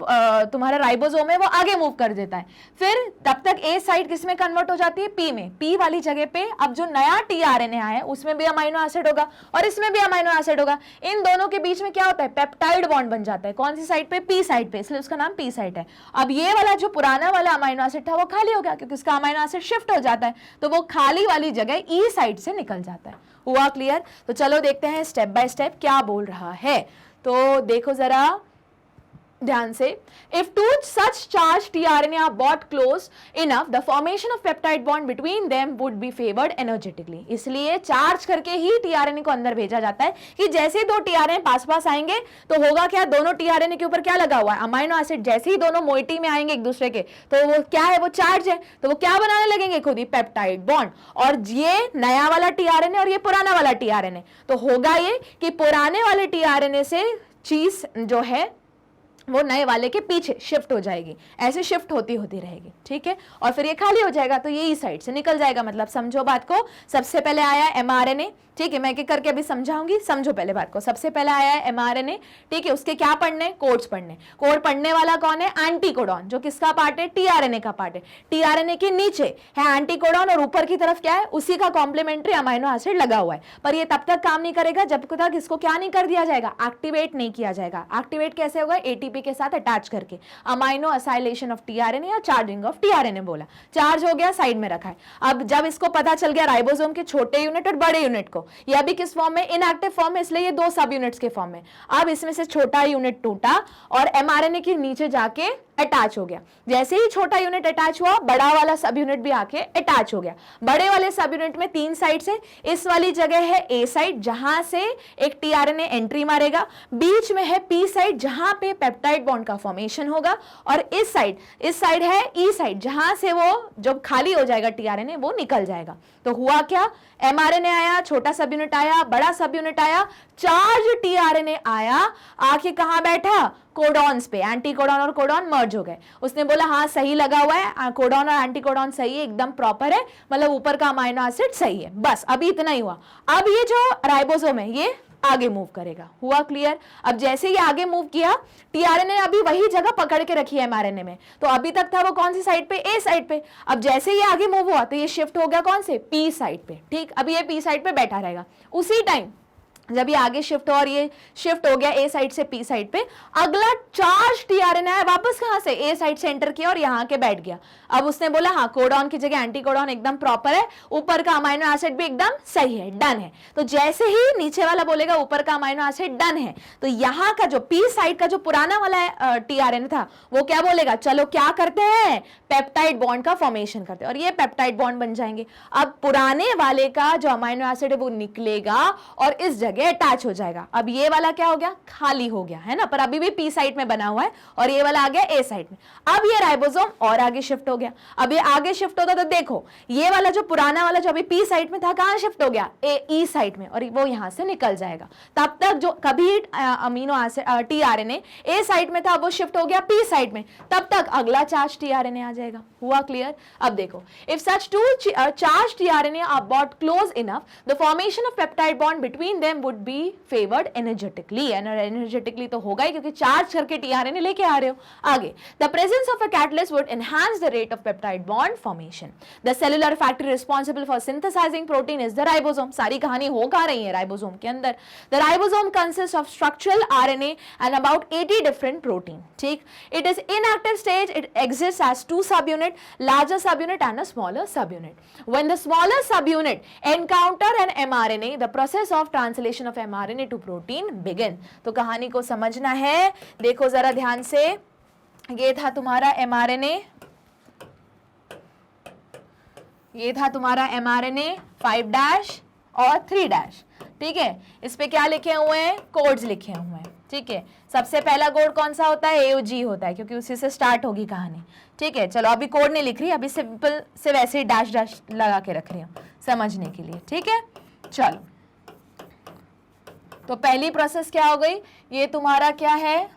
[SPEAKER 1] तुम्हारा राइबोसोम है वो आगे मूव कर देता है, फिर तब तक ए साइड किस में कन्वर्ट हो जाती है, पी में, पी वाली जगह पे अब जो नया टीआरएनए आया है उसमें भी अमाइनो एसिड होगा और इसमें भी अमाइनो एसिड होगा। इन दोनों के बीच में क्या होता है, पेप्टाइड बॉन्ड बन जाता है, कौन सी साइड पे, पी साइड पे, इसलिए उसका नाम पी साइट है। अब ये वाला जो पुराना वाला अमाइनो एसिड था वो खाली हो गया, क्योंकि उसका अमाइनो एसिड शिफ्ट हो जाता है, तो वो खाली वाली जगह ई साइड से निकल जाता है। हुआ क्लियर? तो चलो देखते हैं स्टेप बाय स्टेप क्या बोल रहा है। तो देखो जरा ध्यान से, if two such charged tRNA are brought close enough, the formation of peptide bond between them would be favored energetically। इसलिए चार्ज करके ही टीआरएनए को अंदर भेजा जाता है कि जैसे 2 टीआरएनए पास पास आएंगे तो होगा क्या, दोनों टीआरएनए के ऊपर क्या लगा हुआ है, अमाइनो एसिड। जैसे ही दोनों मोइटी में आएंगे एक दूसरे के, तो वो क्या है, वो चार्ज है, तो वो क्या बनाने लगेंगे, खुद ही पेप्टाइड बॉन्ड। और ये नया वाला टीआरएनए और ये पुराना वाला टीआरएनए, तो होगा ये कि पुराने वाले टीआरएनए से चीज जो है वो नए वाले के पीछे शिफ्ट हो जाएगी, ऐसे शिफ्ट होती होती रहेगी, ठीक है। और फिर ये खाली हो जाएगा तो ये इस साइड से निकल जाएगा। मतलब समझो बात को, सबसे पहले आया एमआरएनए, ठीक है, मैं एक करके अभी समझाऊंगी, समझो पहले बात को। सबसे पहले आया है एमआरएनए, ठीक है, उसके क्या पढ़ने, कोड्स पढ़ने। कोड पढ़ने वाला कौन है, एंटीकोडॉन, जो किसका पार्ट है, टीआरएनए का पार्ट है। टीआरएनए के नीचे है एंटीकोडॉन और ऊपर की तरफ क्या है, उसी का कॉम्प्लीमेंट्री अमाइनो एसिड लगा हुआ है। पर ये तब तक काम नहीं करेगा जब तक इसको क्या नहीं कर दिया जाएगा, एक्टिवेट नहीं किया जाएगा। एक्टिवेट कैसे होगा, एटीपी के साथ अटैच करके, अमाइनो असाइलेशन ऑफ टीआरएनए या चार्जिंग ऑफ टीआरएनए बोला। चार्ज हो गया, साइड में रखा है। अब जब इसको पता चल गया राइबोसोम के छोटे यूनिट और बड़े यूनिट को, ये अभी किस फॉर्म में, इनएक्टिव फॉर्म में, इसलिए ये 2 सब यूनिट्स के फॉर्म में। अब इसमें से छोटा यूनिट टूटा और एमआरएनए के नीचे जाके अटैच हो गया। जैसे ही छोटा यूनिट अटैच हुआ, बड़ा वाला सब यूनिट भी आके अटैच हो गया। बड़े वाले सब यूनिट में 3 साइड से, इस वाली जगह है ए साइड जहां से एक टीआरएनए एंट्री मारेगा, बीच में है पी साइड जहां पे पेप्टाइड बॉन्ड का फॉर्मेशन होगा, और इस साइड है ई साइड जहां से वो जब खाली हो जाएगा टीआरएनए वो निकल जाएगा। तो हुआ क्या, एमआरएनए आया, छोटा सब यूनिट आया, बड़ा सब यूनिट आया, चार्ज टीआरएनए आया, आके कहां बैठा, कोडॉन्स पे। एंटीकोडॉन और कोडॉन मर्ज हो गए। उसने बोला हाँ सही लगा हुआ है, कोडॉन और एंटीकोडॉन सही है, एकदम प्रॉपर है, मतलब ऊपर का अमाइनो एसिड सही है। बस अभी इतना ही हुआ। अब ये जो राइबोसोम है ये आगे मूव करेगा। हुआ क्लियर? अब जैसे ये आगे मूव किया, टीआरएनए ने अभी वही जगह पकड़ के रखी है एमआरएनए में, तो अभी तक था वो कौन सी साइड पे, ए साइड पे। अब जैसे ये आगे मूव हुआ तो ये शिफ्ट हो गया कौन से, पी साइड पे, ठीक। अभी ये पी साइड पे बैठा रहेगा। उसी टाइम जब ये आगे शिफ्ट हो और ये शिफ्ट हो गया ए साइड से पी साइड पे, अगला चार्ज टीआरएनए आया वापस कहां से, ए साइड से एंटर किया और यहां के बैठ गया। अब उसने बोला हाँ कोडॉन की जगह एंटीकोडॉन एकदम प्रॉपर है, ऊपर का अमाइनो एसिड भी एकदम सही है, डन है। तो जैसे ही नीचे वाला बोलेगा ऊपर का अमाइनो एसिड डन है, तो यहाँ का जो पी साइड का जो पुराना वाला टीआरएनए था वो क्या बोलेगा, चलो क्या करते हैं, पेप्टाइड बॉन्ड का फॉर्मेशन करते हैं, और ये पेप्टाइड बॉन्ड बन जाएंगे। अब पुराने वाले का जो अमाइनो एसिड है वो निकलेगा और इस जगह गया, अटैच हो जाएगा। अब ये वाला क्या हो गया, खाली हो गया है ना, पर अभी भी पी साइट में बना हुआ है, और ये वाला आ गया ए साइट में। अब ये राइबोसोम और आगे शिफ्ट हो गया। अब ये आगे शिफ्ट होता तो देखो ये वाला जो पुराना वाला जो अभी पी साइट में था कहां शिफ्ट हो गया, ई साइट में, और वो यहां से निकल जाएगा। तब तक जो कभी अमीनो एसिड टीआरएनए ए साइट में था वो शिफ्ट हो गया पी साइट में, तब तक अगला चार्ज टीआरएनए आ जाएगा। हुआ क्लियर? अब देखो, if such two charge tRNA are brought close enough, the formation of peptide bond between them would be favoured energetically. Energetically तो होगा ही क्योंकि चार्ज करके टीआरएनए लेके आ रहे हो। आगे, the presence of a catalyst would enhance the rate of peptide bond formation. The cellular factor responsible for synthesizing protein is the ribosome. सारी कहानी हो कहां रही है, राइबोसोम के अंदर। The ribosome consist of structural RNA and about 80 different protein. ठीक, it is inactive stage. It exists as two subunit, larger subunit and a smaller subunit. When the smaller subunit encounter an mRNA, the process of translation of mRNA to protein begin. तो कहानी को समझना है, देखो जरा ध्यान से। ये था तुम्हारा mRNA, ये था तुम्हारा mRNA 5' और 3'। ठीक है, इस पे क्या लिखे हुए हैं, कोड्स लिखे हुए हैं। ठीक है, सबसे पहला कोड कौन सा होता है, AUG होता है, क्योंकि उसी से स्टार्ट होगी कहानी। ठीक है, चलो अभी कोड नहीं लिख रही, अभी सिंपल से वैसे ही डैश डैश लगा के रख रही हूँ समझने के लिए। ठीक है, चलो तो पहली प्रोसेस क्या हो गई, ये तुम्हारा क्या है,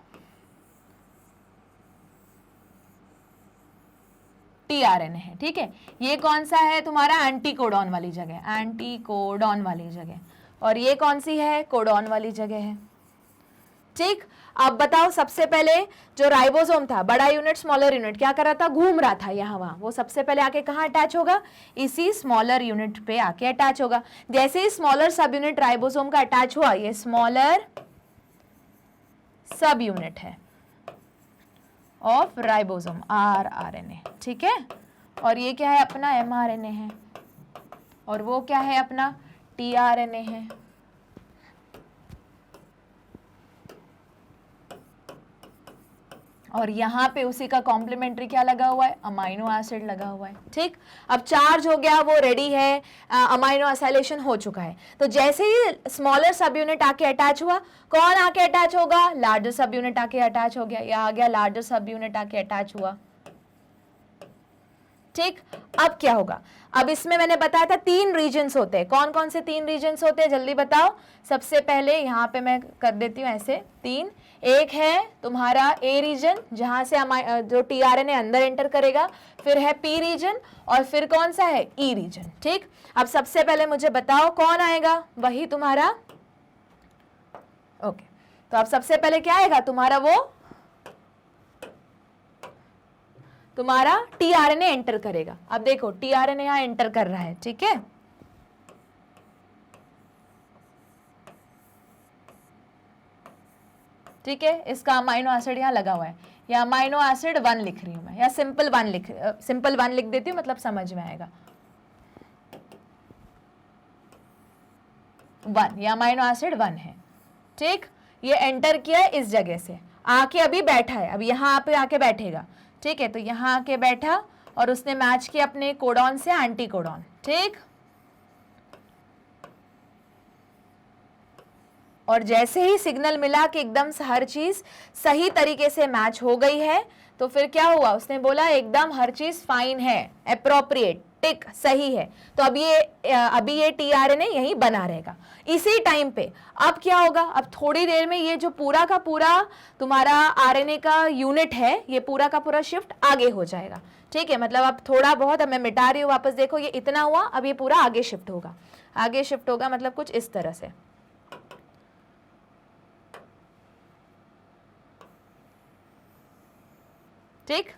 [SPEAKER 1] टीआरएनए है। ठीक है, ये कौन सा है तुम्हारा, एंटीकोडॉन वाली जगह, एंटीकोडॉन वाली जगह, और ये कौन सी है, कोडॉन वाली जगह है। ठीक, अब बताओ सबसे पहले जो राइबोसोम था, बड़ा यूनिट स्मॉलर यूनिट क्या कर रहा था, घूम रहा था यहाँ वहां, वो सबसे पहले आके कहाँ अटैच होगा, इसी स्मॉलर यूनिट पे आके अटैच होगा। जैसे ही स्मॉलर सब यूनिट राइबोसोम का अटैच हुआ, ये स्मॉलर सब यूनिट है ऑफ राइबोसोम rRNA। ठीक है, और ये क्या है अपना mRNA है, और वो क्या है अपना tRNA है। और यहाँ पे उसी का कॉम्प्लीमेंट्री क्या लगा हुआ है, अमाइनो एसिड लगा हुआ है। ठीक, अब चार्ज हो गया, वो रेडी है, अमाइनो एसाइलेशन हो चुका है। तो जैसे ही स्मॉलर सब यूनिट आके अटैच हुआ, कौन आके अटैच होगा, लार्जर सब यूनिट आके अटैच हो गया, या आ गया लार्जर सब यूनिट आके अटैच हुआ। ठीक, अब क्या होगा, अब इसमें मैंने बताया था 3 रीजन्स होते हैं। कौन कौन से 3 रीजन्स होते हैं, जल्दी बताओ। सबसे पहले यहाँ पे मैं कर देती हूँ ऐसे 3। एक है तुम्हारा ए रीजन, जहां से जो टीआरएनए अंदर एंटर करेगा, फिर है पी रीजन, और फिर कौन सा है, ई रीजन। ठीक, अब सबसे पहले मुझे बताओ कौन आएगा, वही तुम्हारा, ओके, तो अब सबसे पहले क्या आएगा तुम्हारा, वो तुम्हारा टीआरएनए एंटर करेगा। अब देखो टीआरएनए यहां एंटर कर रहा है। ठीक है, ठीक है, इसका अमाइनो एसिड यहाँ लगा हुआ है, या अमाइनो एसिड 1 लिख रही हूं मैं, या सिंपल 1 लिख देती हूँ, मतलब समझ में आएगा। 1, या अमाइनो एसिड 1 है। ठीक, ये एंटर किया है इस जगह से, आके अभी बैठा है, अब यहाँ पे आके बैठेगा। ठीक है, तो यहाँ आके बैठा और उसने मैच किया अपने कोडॉन से एंटीकोडॉन। ठीक, और जैसे ही सिग्नल मिला कि एकदम से हर चीज सही तरीके से मैच हो गई है, तो फिर क्या हुआ, उसने बोला एकदम हर चीज फाइन है, अप्रोप्रिएट, टिक, सही है। तो अभी ये टीआरएनए यहीं बना रहेगा। इसी टाइम पे अब क्या होगा, अब थोड़ी देर में ये जो पूरा का पूरा तुम्हारा आरएनए का यूनिट है, ये पूरा का पूरा शिफ्ट आगे हो जाएगा। ठीक है, मतलब अब थोड़ा बहुत, अब मैं मिटा रही हूँ वापस, देखो ये इतना हुआ, अब ये पूरा आगे शिफ्ट होगा। आगे शिफ्ट होगा मतलब कुछ इस तरह से। ठीक,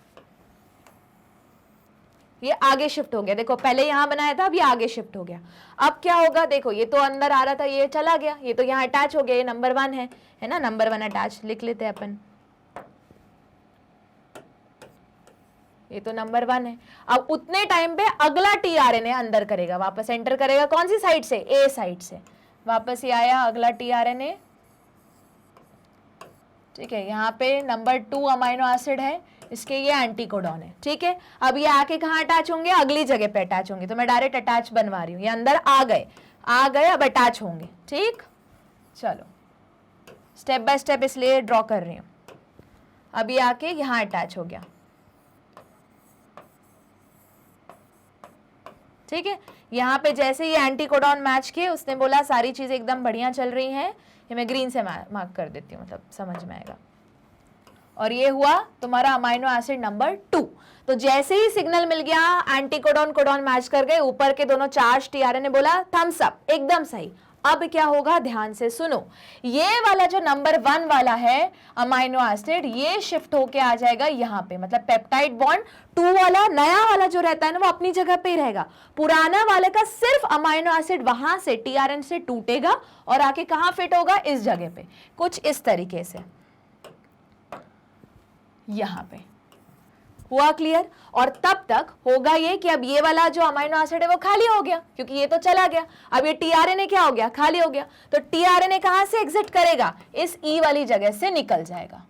[SPEAKER 1] ये आगे शिफ्ट हो गया। देखो पहले यहां बनाया था, अब ये आगे शिफ्ट हो गया। अब क्या होगा, देखो ये तो अंदर आ रहा था, ये चला गया, ये तो यहाँ अटैच हो गया, ये नंबर 1 है ना, नंबर 1 अटैच लिख लेते हैं अपन, ये तो नंबर 1 है। अब उतने टाइम पे अगला टीआरएनए अंदर करेगा, वापस एंटर करेगा, कौन सी साइड से, ए साइड से वापस ये आया अगला टीआरएनए। ठीक है, यहाँ पे नंबर 2 अमाइनो एसिड है, इसके ये एंटीकोडॉन है। ठीक है, अब ये आके कहाँ अटैच होंगे, अगली जगह पे अटैच होंगे। तो मैं डायरेक्ट अटैच बनवा रही हूँ, ये अंदर आ गए, अब अटैच होंगे। ठीक, चलो स्टेप बाय स्टेप इसलिए ड्रॉ कर रही हूँ। अब ये आके यहाँ अटैच हो गया, ठीक है। यहाँ पे जैसे ये एंटी कोडॉन मैच किए, उसने बोला सारी चीजें एकदम बढ़िया चल रही हैं, ये मैं ग्रीन से मार्क कर देती हूँ, मतलब समझ में आएगा। और ये हुआ तुम्हारा अमाइनो एसिड नंबर 2। तो जैसे ही सिग्नल मिल गया, एंटी कोडॉन कोडॉन मैच कर गए, ऊपर के दोनों चार्ज टीआरएनए बोला थम्स अप, एकदम सही। अब क्या होगा, ध्यान से सुनो, ये वाला जो नंबर 1 वाला है अमाइनो एसिड, ये शिफ्ट होके आ जाएगा यहाँ पे, मतलब पेप्टाइड बॉन्ड 2 वाला, नया वाला जो रहता है ना वो अपनी जगह पे ही रहेगा। पुराना वाले का सिर्फ अमाइनो एसिड वहां से टीआरएन से टूटेगा और आके कहां फिट होगा, इस जगह पे, कुछ इस तरीके से यहां पे। हुआ क्लियर? और तब तक होगा ये कि अब ये वाला जो अमाइनो एसिड है वो खाली हो गया, क्योंकि ये तो चला गया। अब ये टीआरएनए क्या हो गया, खाली हो गया। तो टीआरएनए कहां से एग्जिट करेगा, इस ई वाली जगह से निकल जाएगा।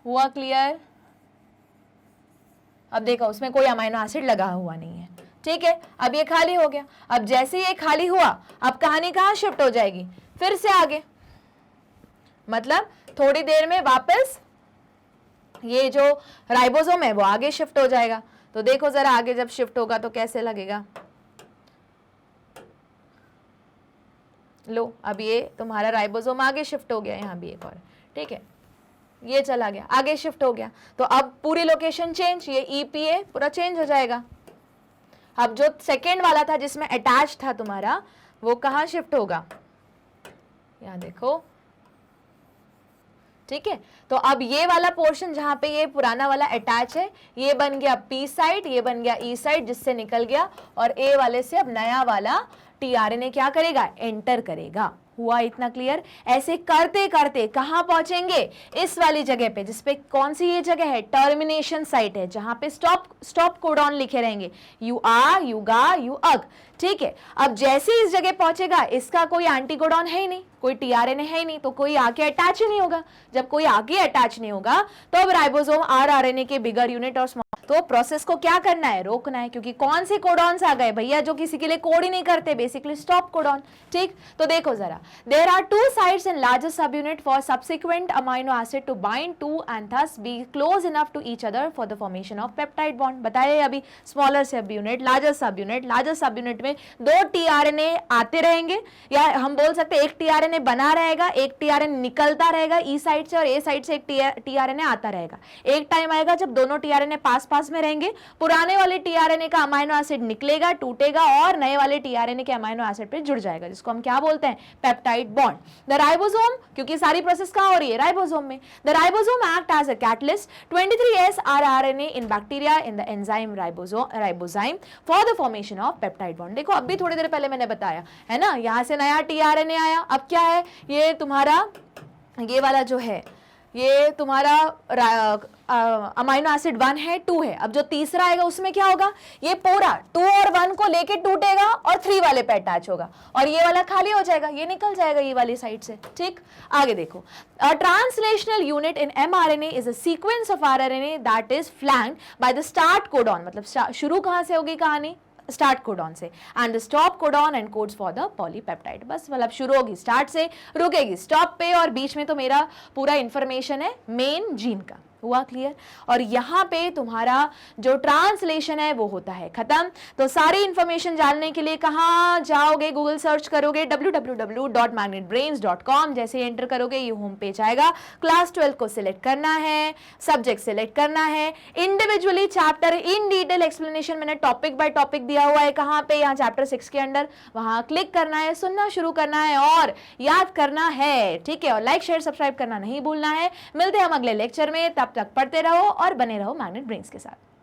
[SPEAKER 1] हुआ क्लियर? अब देखो उसमें कोई अमाइनो एसिड लगा हुआ नहीं है, ठीक है। अब ये खाली हो गया। अब जैसे ये खाली हुआ, अब कहानी कहां शिफ्ट हो जाएगी, फिर से आगे, मतलब थोड़ी देर में वापस ये जो राइबोसोम है वो आगे शिफ्ट हो जाएगा। तो देखो जरा आगे जब शिफ्ट होगा तो कैसे लगेगा। लो अब ये तुम्हारा राइबोसोम आगे शिफ्ट हो गया, यहाँ भी एक और, ठीक है, ये चला गया, आगे शिफ्ट हो गया। तो अब पूरी लोकेशन चेंज, ये ईपीए पूरा चेंज हो जाएगा। अब जो सेकेंड वाला था जिसमें अटैच था तुम्हारा, वो कहाँ शिफ्ट होगा, यहाँ देखो, ठीक है। तो अब ये वाला पोर्शन जहां पे ये पुराना वाला अटैच है, ये बन गया पी साइड, ये बन गया ई साइड, जिससे निकल गया, और ए वाले से अब नया वाला टीआरएनए क्या करेगा, एंटर करेगा। हुआ इतना क्लियर? ऐसे करते करते कहां पहुंचेंगे, इस वाली जगह पे, जिसपे कौन सी ये जगह है, टर्मिनेशन साइट है, जहां पे स्टॉप कोडॉन लिखे रहेंगे, यू आ, यू गा, यू अग, ठीक है। अब जैसे इस जगह पहुंचेगा, इसका कोई एंटी कोडॉन है ही नहीं, कोई टीआरएनए है ही नहीं, तो कोई आके अटैच ही नहीं होगा। जब कोई आगे अटैच नहीं होगा तो अब राइबोसोम आरआरएनए के बिगर यूनिट और तो प्रोसेस को क्या करना है, रोकना है, क्योंकि कौन से कोडॉन्स आ गए भैया जो किसी के लिए कोड ही नहीं करते, बेसिकली स्टॉप कोडॉन, ठीक। तो देखो जरा, there are 2 sites in larger sub unit for subsequent amino acid to bind to and thus be close enough to each other for the formation of peptide bond. बताइए अभी, smaller sub unit, larger sub unit, larger sub unit में 2 tRNA आते रहेंगे, या हम बोल सकते हैं एक टीआरएनए बना रहेगा, एक टीआरएनए निकलता रहेगा ई साइड से, और ए साइड से एक टीआरएनए आता रहेगा। एक टाइम आएगा जब दोनों टीआरएनए पास में रहेंगे, पुराने वाले टीआरएनए का अमाइनो एसिड निकलेगा, टूटेगा, और नए वाले टीआरएनए के अमाइनो एसिड पे जुड़ जाएगा, जिसको हम क्या बोलते हैं, पेप्टाइड बॉन्ड। द राइबोसोम, क्योंकि सारी प्रोसेस कहां हो रही है, राइबोसोम में। The ribosome act as a catalyst 23S rRNA in bacteria in the enzyme ribozyme for the formation of peptide bond. देखो अभी थोड़ी देर पहले मैंने बताया है ना, यहां से नया टीआरएनए आया, अब क्या है, ये तुम्हारा ये वाला जो है, ये तुम्हारा अमाइनो एसिड 1 है, 2 है। अब जो तीसरा आएगा उसमें क्या होगा, ये पूरा 2 और 1 को लेके टूटेगा और 3 वाले पे अटैच होगा, और ये वाला खाली हो जाएगा, ये निकल जाएगा ये वाली साइड से, ठीक। आगे देखो, a translational unit in mRNA is a sequence of RNA that is flanked by the start codon, मतलब शुरू कहां से होगी कहानी, स्टार्ट कोडॉन से, and the stop codon and codes for the polypeptide. बस मतलब शुरू होगी स्टार्ट से, रुकेगी स्टॉप पे, और बीच में तो मेरा पूरा इंफॉर्मेशन है मेन जीन का। हुआ क्लियर? और यहाँ पे तुम्हारा जो ट्रांसलेशन है वो होता है खत्म। तो सारी इंफॉर्मेशन जानने के लिए कहाँ जाओगे, गूगल सर्च करोगे www.magnetbrains.com, जैसे एंटर करोगे ये होम पेज आएगा। क्लास 12 को सिलेक्ट करना है, सब्जेक्ट सिलेक्ट करना है, individually chapter in detail explanation मैंने टॉपिक बाय टॉपिक दिया हुआ है, कहाँ पे, यहाँ चैप्टर 6 के अंडर, वहां क्लिक करना है, सुनना शुरू करना है और याद करना है, ठीक है। और लाइक शेयर सब्सक्राइब करना नहीं भूलना है। मिलते हैं हम अगले लेक्चर में, तब तक पढ़ते रहो और बने रहो मैग्नेट ब्रेन्स के साथ।